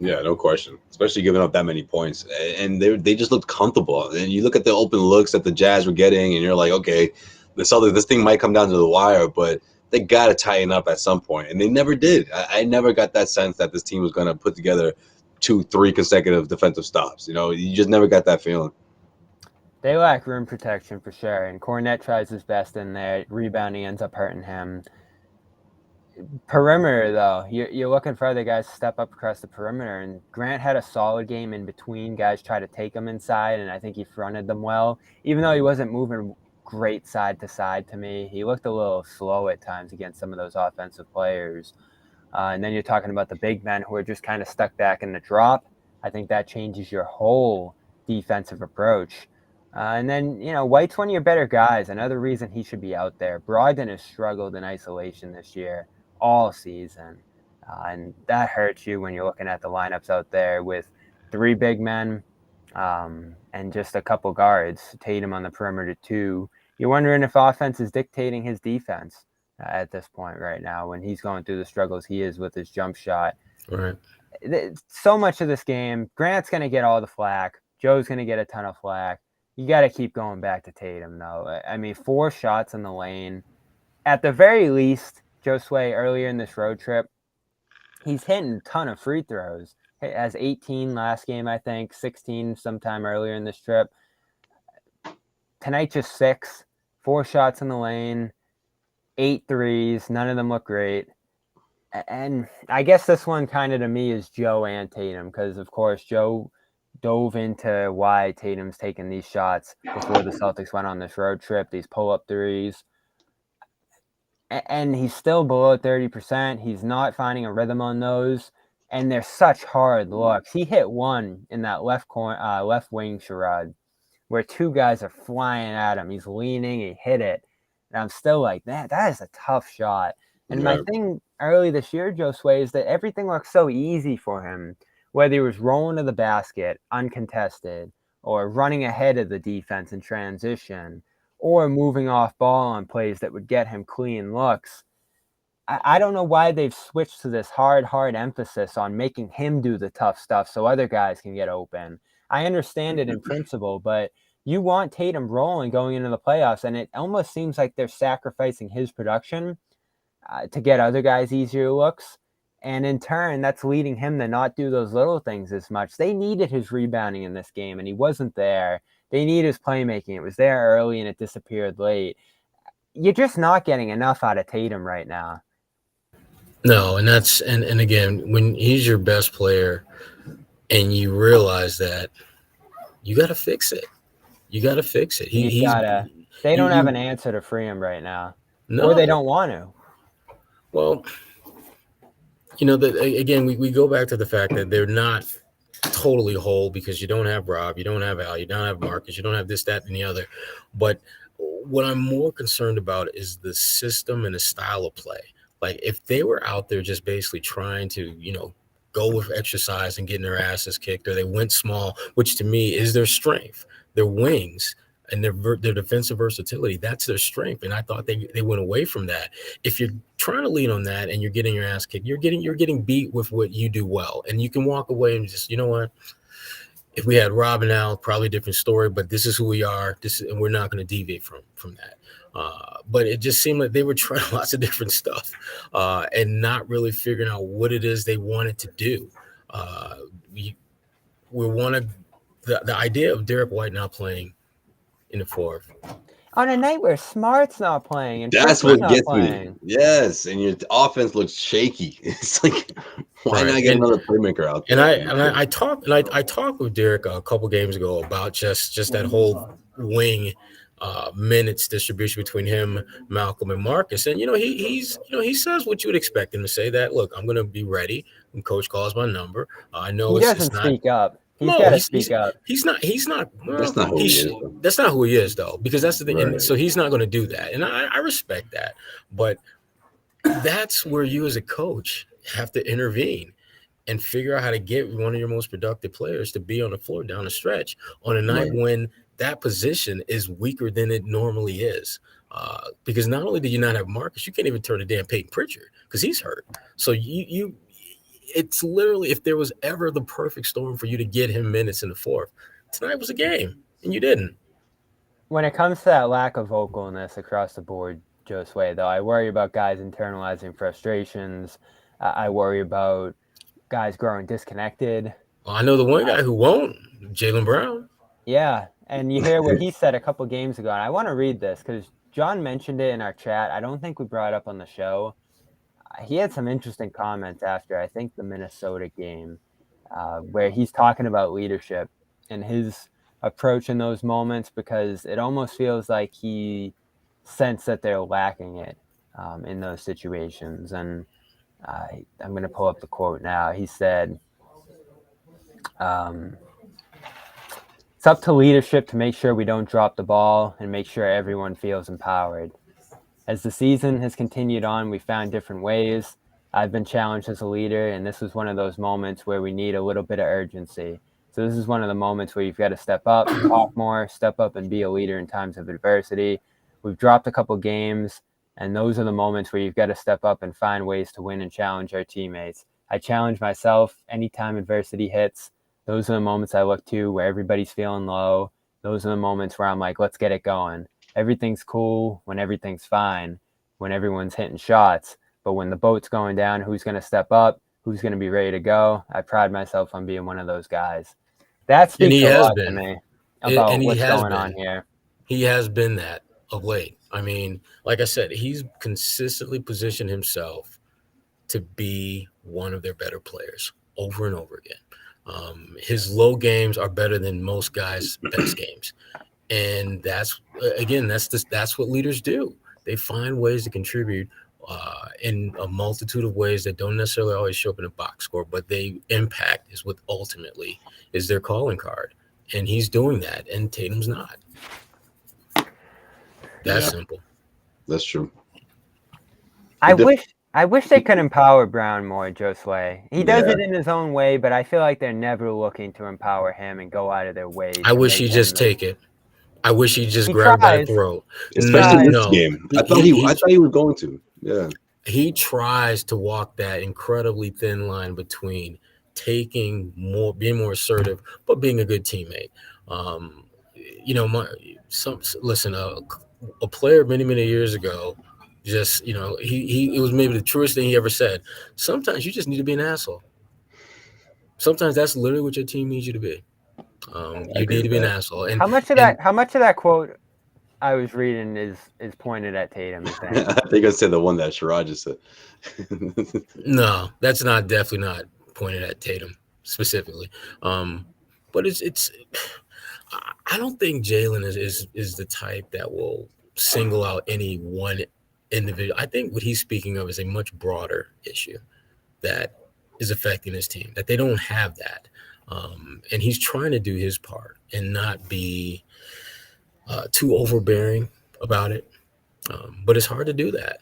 Yeah, no question. Especially giving up that many points, and they just looked comfortable. And you look at the open looks that the Jazz were getting, and you're like, okay, this thing might come down to the wire, but they got to tighten up at some point, and they never did. I never got that sense that this team was going to put together 2-3 consecutive defensive stops. You just never got that feeling. They lack rim protection for sure, and Cornette tries his best in there. Rebounding ends up hurting him. Perimeter, though, you're looking for other guys to step up across the perimeter, and Grant had a solid game in between. Guys try to take him inside, and I think he fronted them well. Even though he wasn't moving great side to side to me, he looked a little slow at times against some of those offensive players. And then you're talking about the big men who are just kind of stuck back in the drop. I think that changes your whole defensive approach. And then, White's one of your better guys. Another reason he should be out there. Brogdon has struggled in isolation this year all season. And that hurts you when you're looking at the lineups out there with 3 big men and just a couple guards, Tatum on the perimeter too. You're wondering if offense is dictating his defense at this point right now when he's going through the struggles he is with his jump shot. Right. So much of this game, Grant's going to get all the flack. Joe's going to get a ton of flack. You got to keep going back to Tatum, though. I mean, 4 shots in the lane. At the very least, Josue, earlier in this road trip, he's hitting a ton of free throws. He has 18 last game, I think, 16 sometime earlier in this trip. Tonight, just 6, 4 shots in the lane, 8 threes. None of them look great. And I guess this one kind of to me is Joe and Tatum, because, of course, Joe dove into why Tatum's taking these shots before the Celtics went on this road trip, these pull-up threes. And he's still below 30%. He's not finding a rhythm on those. And they're such hard looks. He hit one in that left wing charade where 2 guys are flying at him. He's leaning, he hit it. And I'm still like, man, that is a tough shot. And my thing early this year, Josue, is that everything looks so easy for him, whether he was rolling to the basket uncontested or running ahead of the defense in transition or moving off ball on plays that would get him clean looks. I don't know why they've switched to this hard emphasis on making him do the tough stuff so other guys can get open. I understand it in principle, but you want Tatum rolling going into the playoffs, and it almost seems like they're sacrificing his production to get other guys easier looks. And in turn, that's leading him to not do those little things as much. They needed his rebounding in this game, and he wasn't there. They need his playmaking. It was there early, and it disappeared late. You're just not getting enough out of Tatum right now. No, and that's and again, when he's your best player and you realize that, you got to fix it. You got to fix it. They don't have an answer to free him right now. No. Or they don't want to. Well, again, we go back to the fact that they're not totally whole because you don't have Rob, you don't have Al, you don't have Marcus, you don't have this, that, and the other. But what I'm more concerned about is the system and the style of play. Like, if they were out there just basically trying to, go with exercise and getting their asses kicked, or they went small, which to me is their strength, their wings and their defensive versatility, that's their strength. And I thought they went away from that. If you're trying to lean on that and you're getting your ass kicked, you're getting beat with what you do well. And you can walk away and just, you know what? If we had Rob and Al, probably a different story, but this is who we are. And we're not going to deviate from that. But it just seemed like they were trying lots of different stuff and not really figuring out what it is they wanted to do. We wanted the idea of Derek White not playing in the fourth. On a night where Smart's not playing and that's what gets me. Yes, and your offense looks shaky. It's like, why not get another playmaker out there? And I talked with Derek a couple games ago about just that whole wing minutes distribution between him, Malcolm, and Marcus. And he says what you would expect him to say, that look, I'm going to be ready when coach calls my number. I know he doesn't speak up. He's got to speak up. He's not. Well, that's not who he is. That's not who he is, though, because that's the thing. Right. And so he's not going to do that, and I respect that. But that's where you, as a coach, have to intervene and figure out how to get one of your most productive players to be on the floor down the stretch on a night when that position is weaker than it normally is. Because not only do you not have Marcus, you can't even turn to damn Peyton Pritchard because he's hurt. So it's literally, if there was ever the perfect storm for you to get him minutes in the fourth, tonight was a game, and you didn't. When it comes to that lack of vocalness across the board, Josue, though, I worry about guys internalizing frustrations. I worry about guys growing disconnected. Well, I know the one guy who won't, Jaylen Brown. Yeah, and you hear what he said a couple games ago, and I want to read this because John mentioned it in our chat. I don't think we brought it up on the show. He had some interesting comments after, I think, the Minnesota game, where he's talking about leadership and his approach in those moments, because it almost feels like he sensed that they're lacking it in those situations. And I'm going to pull up the quote now. He said, it's up to leadership to make sure we don't drop the ball and make sure everyone feels empowered. As the season has continued on, we found different ways. I've been challenged as a leader, and this was one of those moments where we need a little bit of urgency. So this is one of the moments where you've got to step up, talk more, step up and be a leader in times of adversity. We've dropped a couple games, and those are the moments where you've got to step up and find ways to win and challenge our teammates. I challenge myself anytime adversity hits. Those are the moments I look to where everybody's feeling low. Those are the moments where I'm like, let's get it going. Everything's cool when everything's fine, when everyone's hitting shots. But when the boat's going down, who's going to step up? Who's going to be ready to go? I pride myself on being one of those guys. That And speaks he a has lot to been. me And about he what's has going on been. here. He has been that of late. I mean, like I said, he's consistently positioned himself to be one of their better players over and over again. His low games are better than most guys' best games. And that's what leaders do. They find ways to contribute in a multitude of ways that don't necessarily always show up in a box score, but they impact is what ultimately is their calling card. And he's doing that, and Tatum's not. That's simple. That's true. I wish they could empower Brown more, Josue. He does it in his own way, but I feel like they're never looking to empower him and go out of their way. I wish he'd just take it. I wish he'd just He grab him by the tries. throat. Especially this No. game. I thought he was going to. Yeah. He tries to walk that incredibly thin line between taking more, being more assertive, but being a good teammate. Listen, a player many years ago, just it was maybe the truest thing he ever said. Sometimes you just need to be an asshole. Sometimes that's literally what your team needs you to be. You need to be an asshole. And how much of that quote I was reading is pointed at Tatum? You think? I think I said the one that Sherrod just said. No, that's definitely not pointed at Tatum specifically. But it's. I don't think Jalen is the type that will single out any one individual. I think what he's speaking of is a much broader issue that is affecting his team, that they don't have that. And he's trying to do his part and not be too overbearing about it. But it's hard to do that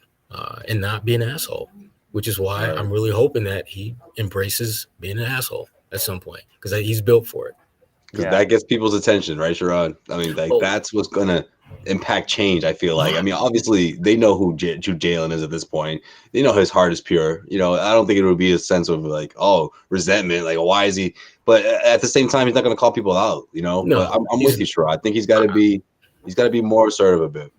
and not be an asshole, which is why I'm really hoping that he embraces being an asshole at some point, because he's built for it. Because that gets people's attention, right, Sherrod? I mean, that's what's going to impact change, I feel like. I mean, obviously, they know who Jalen is at this point. They know his heart is pure. I don't think it would be a sense of like, oh, resentment, like, why is he? But at the same time, he's not going to call people out, No, but I'm with you, Sherrod. I think he's got to be more assertive a bit.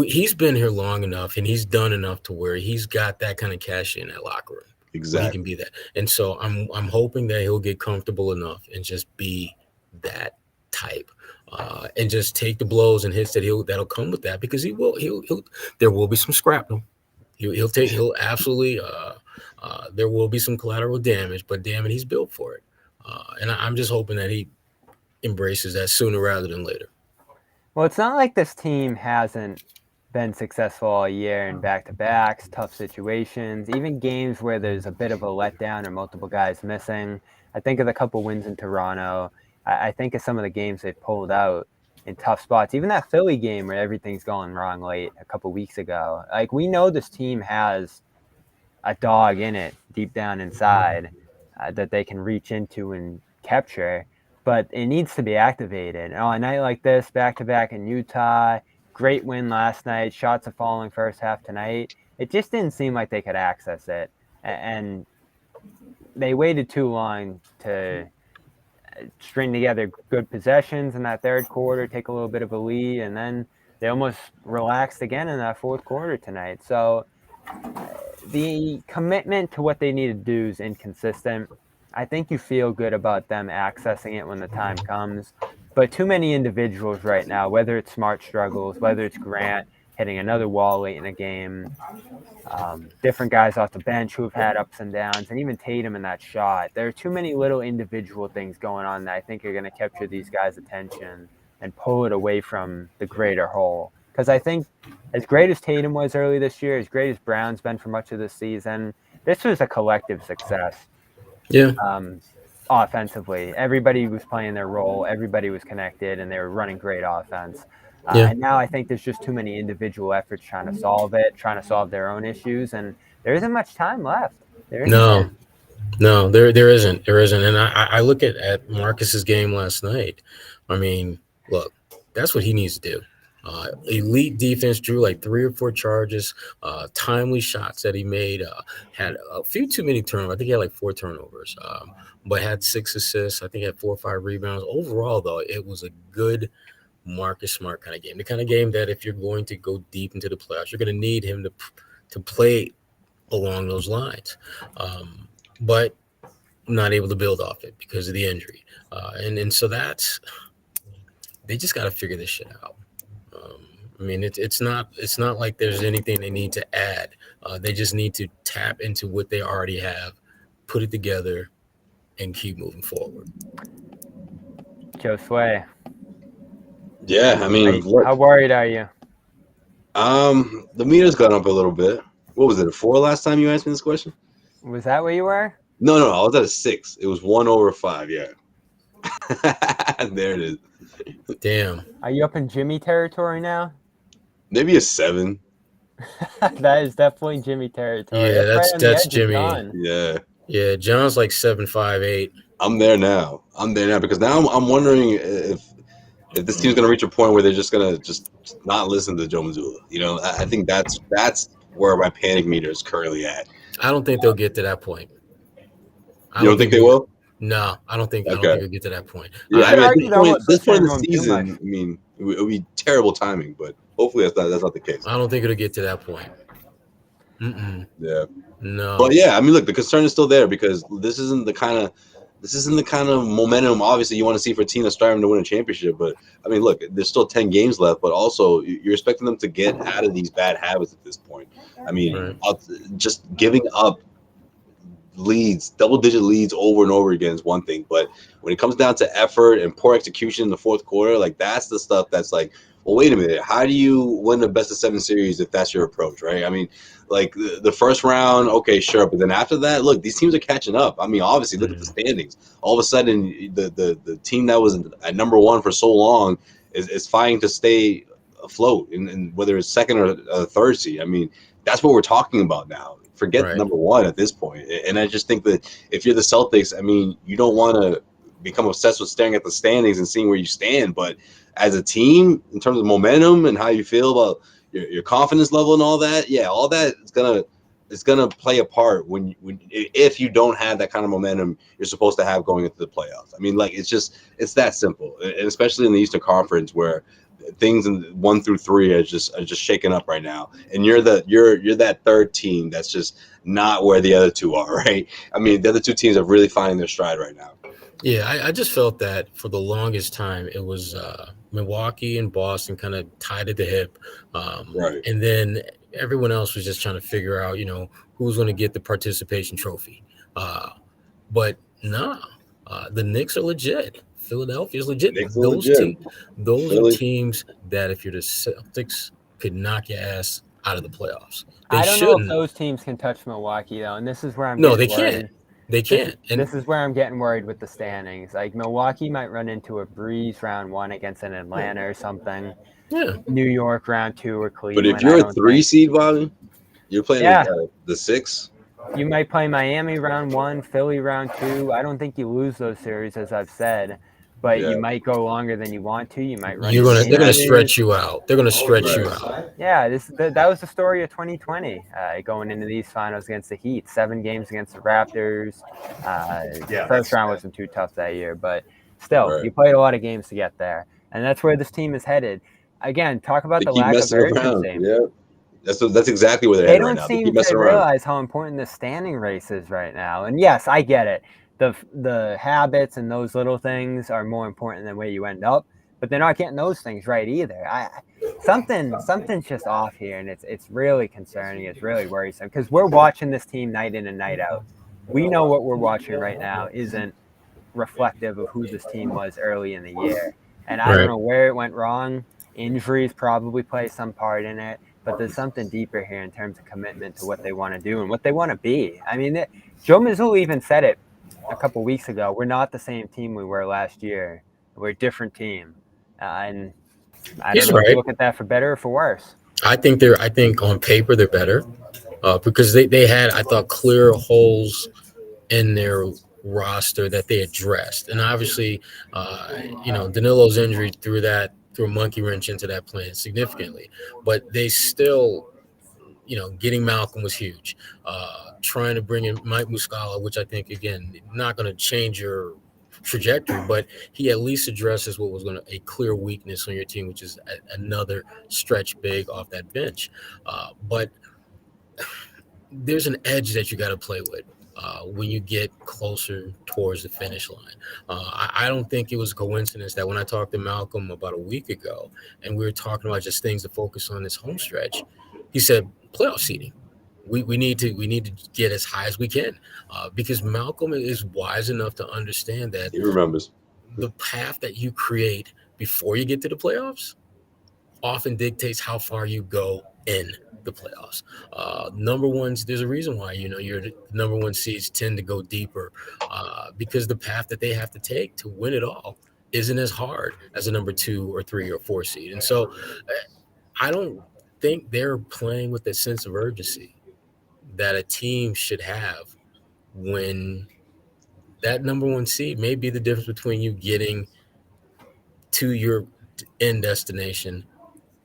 He's been here long enough, and he's done enough to where he's got that kind of cash in that locker room. Exactly. He can be that. And so I'm hoping that he'll get comfortable enough and just be that type, and just take the blows and hits that'll come with that, because there will be some scrapnel. He'll absolutely there will be some collateral damage, but damn it, he's built for it. And I'm just hoping that he embraces that sooner rather than later. Well, it's not like this team hasn't been successful all year in back-to-backs, tough situations, even games where there's a bit of a letdown or multiple guys missing. I think of the couple wins in Toronto. I think of some of the games they've pulled out in tough spots. Even that Philly game where everything's going wrong late a couple weeks ago. Like, we know this team has a dog in it deep down inside that they can reach into and capture, but it needs to be activated. On a night like this, back-to-back in Utah, great win last night, shots are falling first half tonight. It just didn't seem like they could access it. And they waited too long to string together good possessions in that third quarter, take a little bit of a lead, and then they almost relaxed again in that fourth quarter tonight. So the commitment to what they need to do is inconsistent. I think you feel good about them accessing it when the time comes, but too many individuals right now, whether it's Smart struggles, whether it's Grant hitting another wall late in a game, different guys off the bench who have had ups and downs, and even Tatum in that shot. There are too many little individual things going on that I think are going to capture these guys' attention and pull it away from the greater whole. Because I think as great as Tatum was early this year, as great as Brown's been for much of the season, this was a collective success. Yeah. Offensively, everybody was playing their role, everybody was connected, and they were running great offense. And now I think there's just too many individual efforts trying to solve their own issues, and there isn't much time left. There isn't. No, there isn't. And I look at Marcus's game last night. I mean, look, that's what he needs to do. Elite defense, drew like 3 or 4 charges, timely shots that he made, had a few too many turnovers. I think he had like 4 turnovers, but had 6 assists. I think he had 4 or 5 rebounds. Overall, though, it was a good Marcus Smart kind of game. The kind of game that if you're going to go deep into the playoffs, you're going to need him to play along those lines. But not able to build off it because of the injury. And so they just got to figure this shit out. I mean, it's not like there's anything they need to add. They just need to tap into what they already have, put it together, and keep moving forward. Josue. Yeah, I mean, how worried are you? The meter's gone up a little bit. What was it, a 4 last time you asked me this question? Was that where you were? No, I was at a 6. It was 1/5. Yeah. There it is. Damn. Are you up in Jimmy territory now? Maybe a 7. That is definitely Jimmy territory. Yeah, that's Jimmy. Yeah, John's like 7'5", 8. I'm there now because now I'm wondering if this team's gonna reach a point where they're just gonna just not listen to Joe Mazzulla. You know, I think that's where my panic meter is currently at. I don't think they'll get to that point. You don't think they will? No, I don't think they'll get to that point. Yeah, I mean, at this point in the season, I mean, it would be terrible timing, but hopefully that's not the case. I don't think it'll get to that point. Yeah. No. But yeah, I mean, look, the concern is still there because this isn't the kind of momentum. Obviously, you want to see for a team that's striving to win a championship. But I mean, look, there's still 10 games left. But also, you're expecting them to get out of these bad habits at this point. I mean, just giving up leads, double-digit leads over and over again is one thing. But when it comes down to effort and poor execution in the fourth quarter, like that's the stuff that's like, well, wait a minute. How do you win the best-of-7 series if that's your approach, right? I mean, like the first round, okay, sure, but then after that, look, these teams are catching up. I mean, obviously, look at the standings. All of a sudden, the team that was at number 1 for so long is fighting to stay afloat, and whether it's second or third seed. I mean, that's what we're talking about now. Forget number 1 at this point. And I just think that if you're the Celtics, I mean, you don't want to become obsessed with staring at the standings and seeing where you stand, but as a team, in terms of momentum and how you feel about your confidence level and all that, yeah, all that is gonna play a part if you don't have that kind of momentum you're supposed to have going into the playoffs. I mean, like it's that simple, and especially in the Eastern Conference where things in 1 through 3 are just shaking up right now, and you're that third team that's just not where the other 2 are, right? I mean, the other 2 teams are really finding their stride right now. Yeah, I just felt that for the longest time it was Milwaukee and Boston kind of tied at the hip, and then everyone else was just trying to figure out, who's going to get the participation trophy. But the Knicks are legit. Philadelphia's legit. Those are teams that if you're the Celtics could knock your ass out of the playoffs. I don't know if those teams can touch Milwaukee though, and this is where I'm worried. Can't. They can't. This is where I'm getting worried with the standings. Like Milwaukee might run into a breeze round 1 against an Atlanta or something. Yeah. New York round 2 or Cleveland. But if you're a 3 seed, Bobby, you're playing the 6. You might play Miami round 1, Philly round 2. I don't think you lose those series, as I've said. But you might go longer than you want to. You might run. They're going to stretch you out. They're going to stretch you out. Yeah, that was the story of 2020. Going into these finals against the Heat, 7 games against the Raptors. First round wasn't too tough that year, but still, you played a lot of games to get there, and that's where this team is headed. Again, talk about the lack of urgency. Yeah, that's exactly where they're headed right now. They don't seem to realize how important the standing race is right now. And yes, I get it. The habits and those little things are more important than where you end up, but they're not getting those things right either. Something's just off here, and it's really concerning. It's really worrisome because we're watching this team night in and night out. We know what we're watching right now isn't reflective of who this team was early in the year, and I don't know where it went wrong. Injuries probably play some part in it, but there's something deeper here in terms of commitment to what they want to do and what they want to be. I mean, Joe Mazzulla even said it a couple weeks ago. We're not the same team we were last year. We're a different team, and I don't know if you look at that for better or for worse. I think on paper they're better because they had, I thought, clear holes in their roster that they addressed, and obviously, Danilo's injury threw that threw a monkey wrench into that plan significantly. But they still, getting Malcolm was huge. Trying to bring in Mike Muscala, which I think, again, not going to change your trajectory, but he at least addresses what was going to a clear weakness on your team, which is another stretch big off that bench. But there's an edge that you got to play with when you get closer towards the finish line. I don't think it was a coincidence that when I talked to Malcolm about a week ago and we were talking about just things to focus on this home stretch, he said playoff seeding. We need to get as high as we can because Malcolm is wise enough to understand that He remembers the path that you create before you get to the playoffs often dictates how far you go in the playoffs. Number ones, there's a reason why your number one seeds tend to go deeper because the path that they have to take to win it all isn't as hard as a number 2 or 3 or 4 seed. And so I don't think they're playing with the sense of urgency that a team should have when that number one seed may be the difference between you getting to your end destination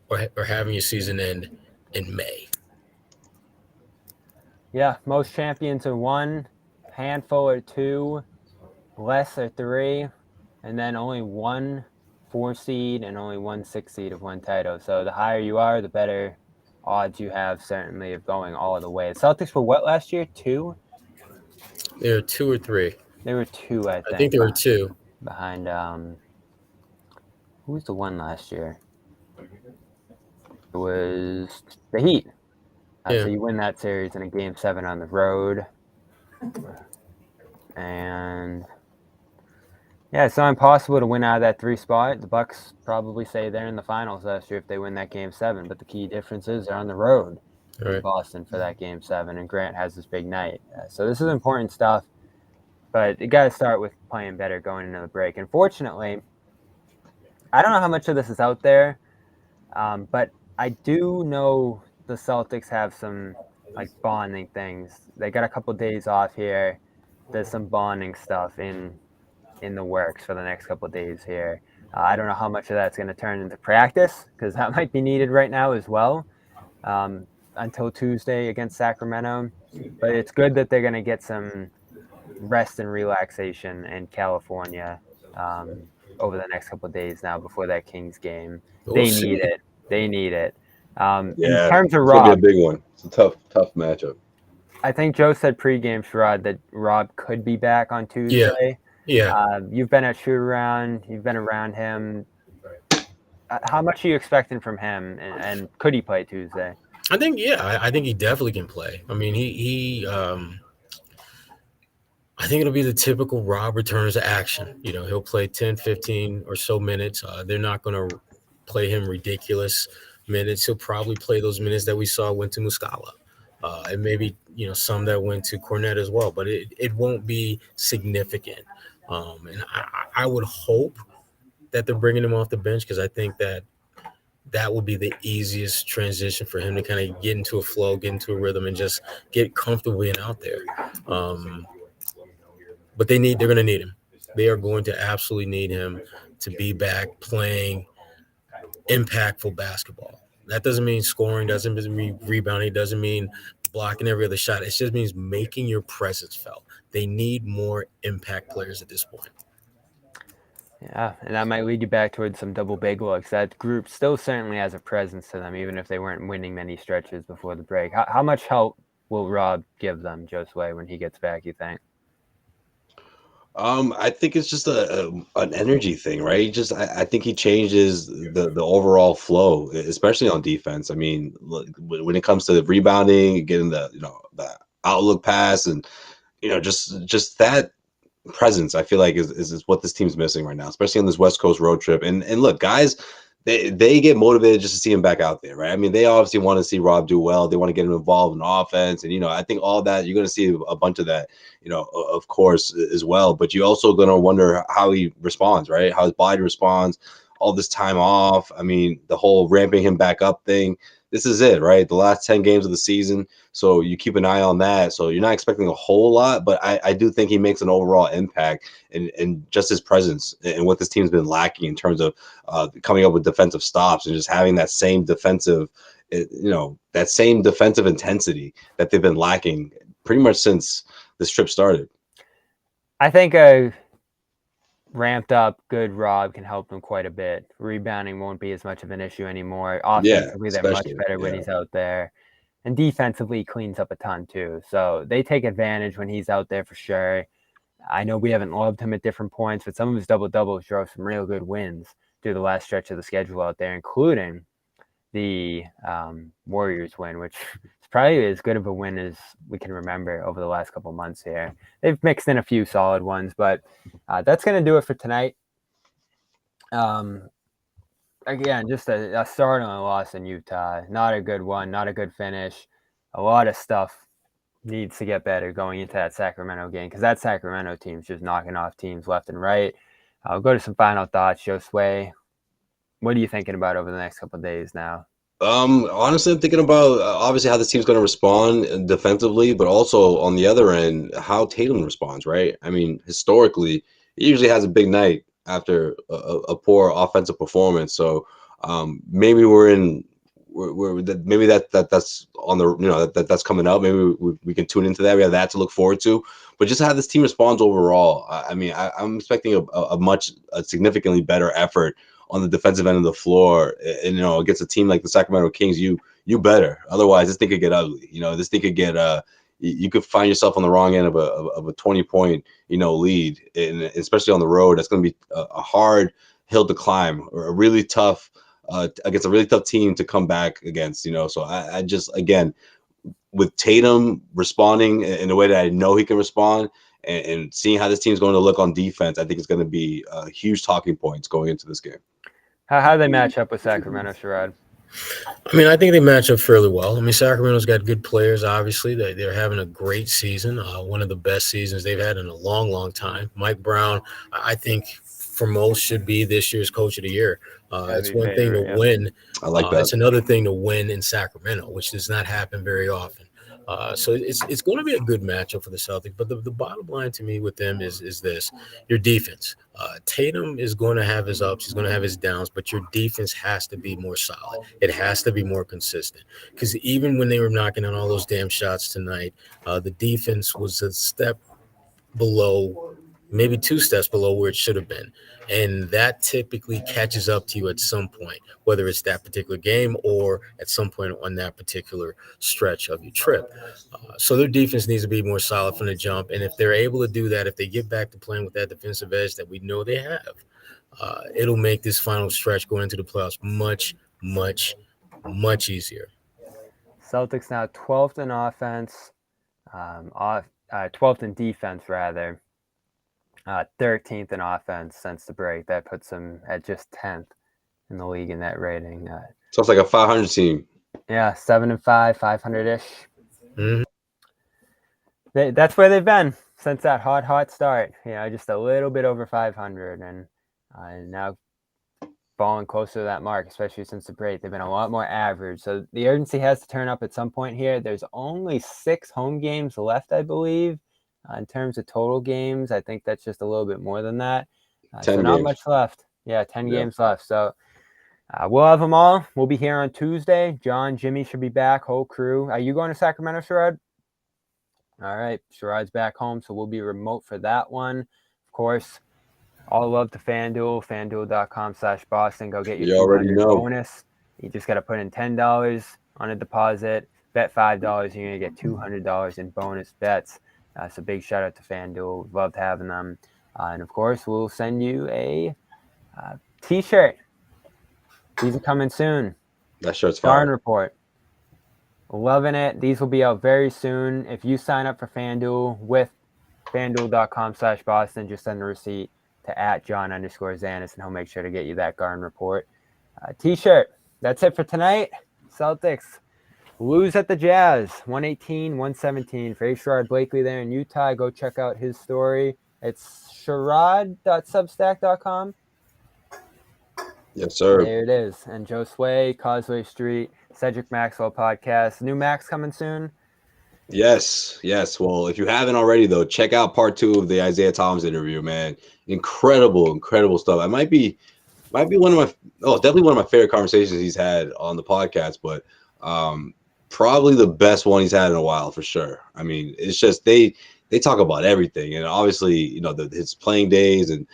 or having your season end in May. Yeah, most champions are 1, handful are 2, less are 3, and then only 1 4 seed and only 1 6 seed have won title. So the higher you are, the better odds you have, certainly, of going all the way. The Celtics were what last year? 2? They were 2 or 3. They were 2, I think. I think they were 2. Behind, who was the 1 last year? It was the Heat. So you win that series in a Game 7 on the road. And yeah, it's not impossible to win out of that 3 spot. The Bucks probably say they're in the finals last year if they win that Game 7. But the key difference is they're on the road in Boston for that Game 7, and Grant has this big night. So this is important stuff. But you got to start with playing better going into the break. Unfortunately, I don't know how much of this is out there, but I do know the Celtics have some bonding things. They got a couple days off here. There's some bonding stuff in the works for the next couple of days here. I don't know how much of that's going to turn into practice because that might be needed right now as well until Tuesday against Sacramento. But it's good that they're going to get some rest and relaxation in California over the next couple of days now before that Kings game. They need it. They need it. In terms of Rob, it's going to be a big one. It's a tough matchup. I think Joe said pregame, Sherrod, that Rob could be back on Tuesday. Yeah. You've been at shoot around. You've been around him. How much are you expecting from him, and could he play Tuesday? I think he definitely can play. I mean, he I think it'll be the typical Rob returns to action. He'll play 10, 15 or so minutes. They're not going to play him ridiculous minutes. He'll probably play those minutes that we saw went to Muscala. And maybe, some that went to Cornet as well. But it won't be significant. And I would hope that they're bringing him off the bench because I think that would be the easiest transition for him to kind of get into a flow, get into a rhythm, and just get comfortable being out there. But they're going to need him. They are going to absolutely need him to be back playing impactful basketball. That doesn't mean scoring, doesn't mean rebounding, doesn't mean blocking every other shot. It just means making your presence felt. They need more impact players at this point. Yeah, and that might lead you back towards some double big looks. That group still certainly has a presence to them, even if they weren't winning many stretches before the break. How much help will Rob give them, Josue, when he gets back, you think? I think it's just an energy thing, right? I think he changes the overall flow, especially on defense. I mean, look, when it comes to the rebounding, getting the outlook pass, and just that presence, I feel like is what this team's missing right now, especially on this West Coast road trip. And look, guys, they get motivated just to see him back out there, right? I mean, they obviously want to see Rob do well. They want to get him involved in offense. And, I think all that, you're going to see a bunch of that, of course, as well. But you're also going to wonder how he responds, right? How his body responds, all this time off. I mean, the whole ramping him back up thing. this is it, right? The last 10 games of the season. So you keep an eye on that. So you're not expecting a whole lot, but I do think he makes an overall impact and just his presence and what this team's been lacking in terms of coming up with defensive stops and just having that same defensive, that same defensive intensity that they've been lacking pretty much since this trip started. I think a ramped up good Rob can help them quite a bit. Rebounding won't be as much of an issue anymore. Offensively, they're much better when he's out there. And defensively, he cleans up a ton too. So they take advantage when he's out there for sure. I know we haven't loved him at different points, but some of his double-doubles drove some real good wins through the last stretch of the schedule out there, including the Warriors win, which is probably as good of a win as we can remember over the last couple months here. They've mixed in a few solid ones, but that's going to do it for tonight. Again, just a start on a loss in Utah. Not a good one, not a good finish. A lot of stuff needs to get better going into that Sacramento game because that Sacramento team's just knocking off teams left and right. I'll go to some final thoughts. Josue, what are you thinking about over the next couple of days now? Honestly, I'm thinking about obviously how this team's going to respond defensively, but also on the other end, how Tatum responds, right? I mean, historically, he usually has a big night after a poor offensive performance. So maybe maybe that's on the that's coming up. Maybe we can tune into that. We have that to look forward to. But just how this team responds overall, I mean, I'm expecting a significantly better effort on the defensive end of the floor, and against a team like the Sacramento Kings, you better. Otherwise, this thing could get ugly. This thing could get you could find yourself on the wrong end of a 20-point lead, and especially on the road. That's going to be a hard hill to climb, or a really tough against a really tough team to come back against. So I just, again, with Tatum responding in the way that I know he can respond, and seeing how this team's going to look on defense, I think it's going to be huge talking points going into this game. How do they match up with Sacramento, Sherrod? I mean, I think they match up fairly well. I mean, Sacramento's got good players, obviously. They're having a great season, one of the best seasons they've had in a long, long time. Mike Brown, I think, for most, should be this year's Coach of the Year. It's one thing to win. I like that. It's another thing to win in Sacramento, which does not happen very often. So it's going to be a good matchup for the Celtics. But the bottom line to me with them is this: your defense. Tatum is going to have his ups, he's going to have his downs, but your defense has to be more solid. It has to be more consistent. Because even when they were knocking on all those damn shots tonight, the defense was a step below, maybe 2 steps below where it should have been. And that typically catches up to you at some point, whether it's that particular game or at some point on that particular stretch of your trip. So their defense needs to be more solid from the jump. And if they're able to do that, if they get back to playing with that defensive edge that we know they have, it'll make this final stretch going into the playoffs much, much, much easier. Celtics now 12th in offense, 12th in defense, rather. 13th in offense since the break. That puts them at just 10th in the league in that rating. Sounds like a 500 team. Yeah, 7-5, 500-ish. Mm-hmm. That's where they've been since that hot start. Just a little bit over 500, and now falling closer to that mark, especially since the break. They've been a lot more average. So the urgency has to turn up at some point here. There's only 6 home games left, I believe. In terms of total games, I think that's just a little bit more than that. 10 so not games. much left. Yeah, 10 games left. So we'll have them all. We'll be here on Tuesday. John, Jimmy should be back, whole crew. Are you going to Sacramento, Sherrod? All right. Sherrod's back home, so we'll be remote for that one. Of course, all love to FanDuel, FanDuel.com/Boston. Go get your $200 bonus. You just got to put in $10 on a deposit. Bet $5, you're going to get $200 in bonus bets. So big shout out to FanDuel. We've loved having them. And of course, we'll send you a t-shirt. These are coming soon. That shirt's fire. Garden Report. Loving it. These will be out very soon. If you sign up for FanDuel with FanDuel.com/Boston, just send the receipt to @John_Zannis, and he'll make sure to get you that Garden Report t-shirt. That's it for tonight. Celtics lose at the Jazz, 118-117. For Sherrod Blakely there in Utah, go check out his story. It's sherrod.substack.com. Yes, sir. There it is. And Josue, Causeway Street, Cedric Maxwell podcast. New Max coming soon. Yes. Well, if you haven't already, though, check out part 2 of the Isaiah Thomas interview, man. Incredible stuff. It might be one of my definitely one of my favorite conversations he's had on the podcast, but probably the best one he's had in a while for sure. I mean, it's just they talk about everything, and obviously, his playing days and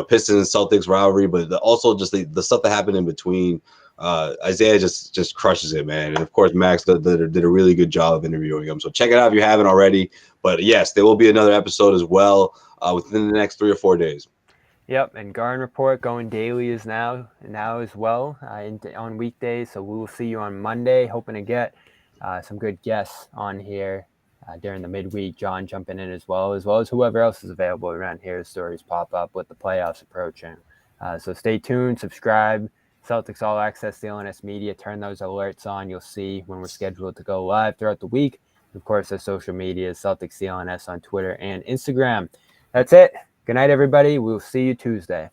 Pistons and Celtics rivalry, but also just the stuff that happened in between. Isaiah just crushes it, man, and of course Max did a really good job of interviewing him. So check it out if you haven't already. But yes, there will be another episode as well within the next 3 or 4 days. Yep, and Garden Report going daily is now as well on weekdays. So we will see you on Monday. Hoping to get some good guests on here during the midweek. John jumping in as well as whoever else is available around here as stories pop up with the playoffs approaching. So stay tuned, subscribe. Celtics All Access, CLNS Media. Turn those alerts on. You'll see when we're scheduled to go live throughout the week. Of course, our social media is Celtics CLNS on Twitter and Instagram. That's it. Good night, everybody. We'll see you Tuesday.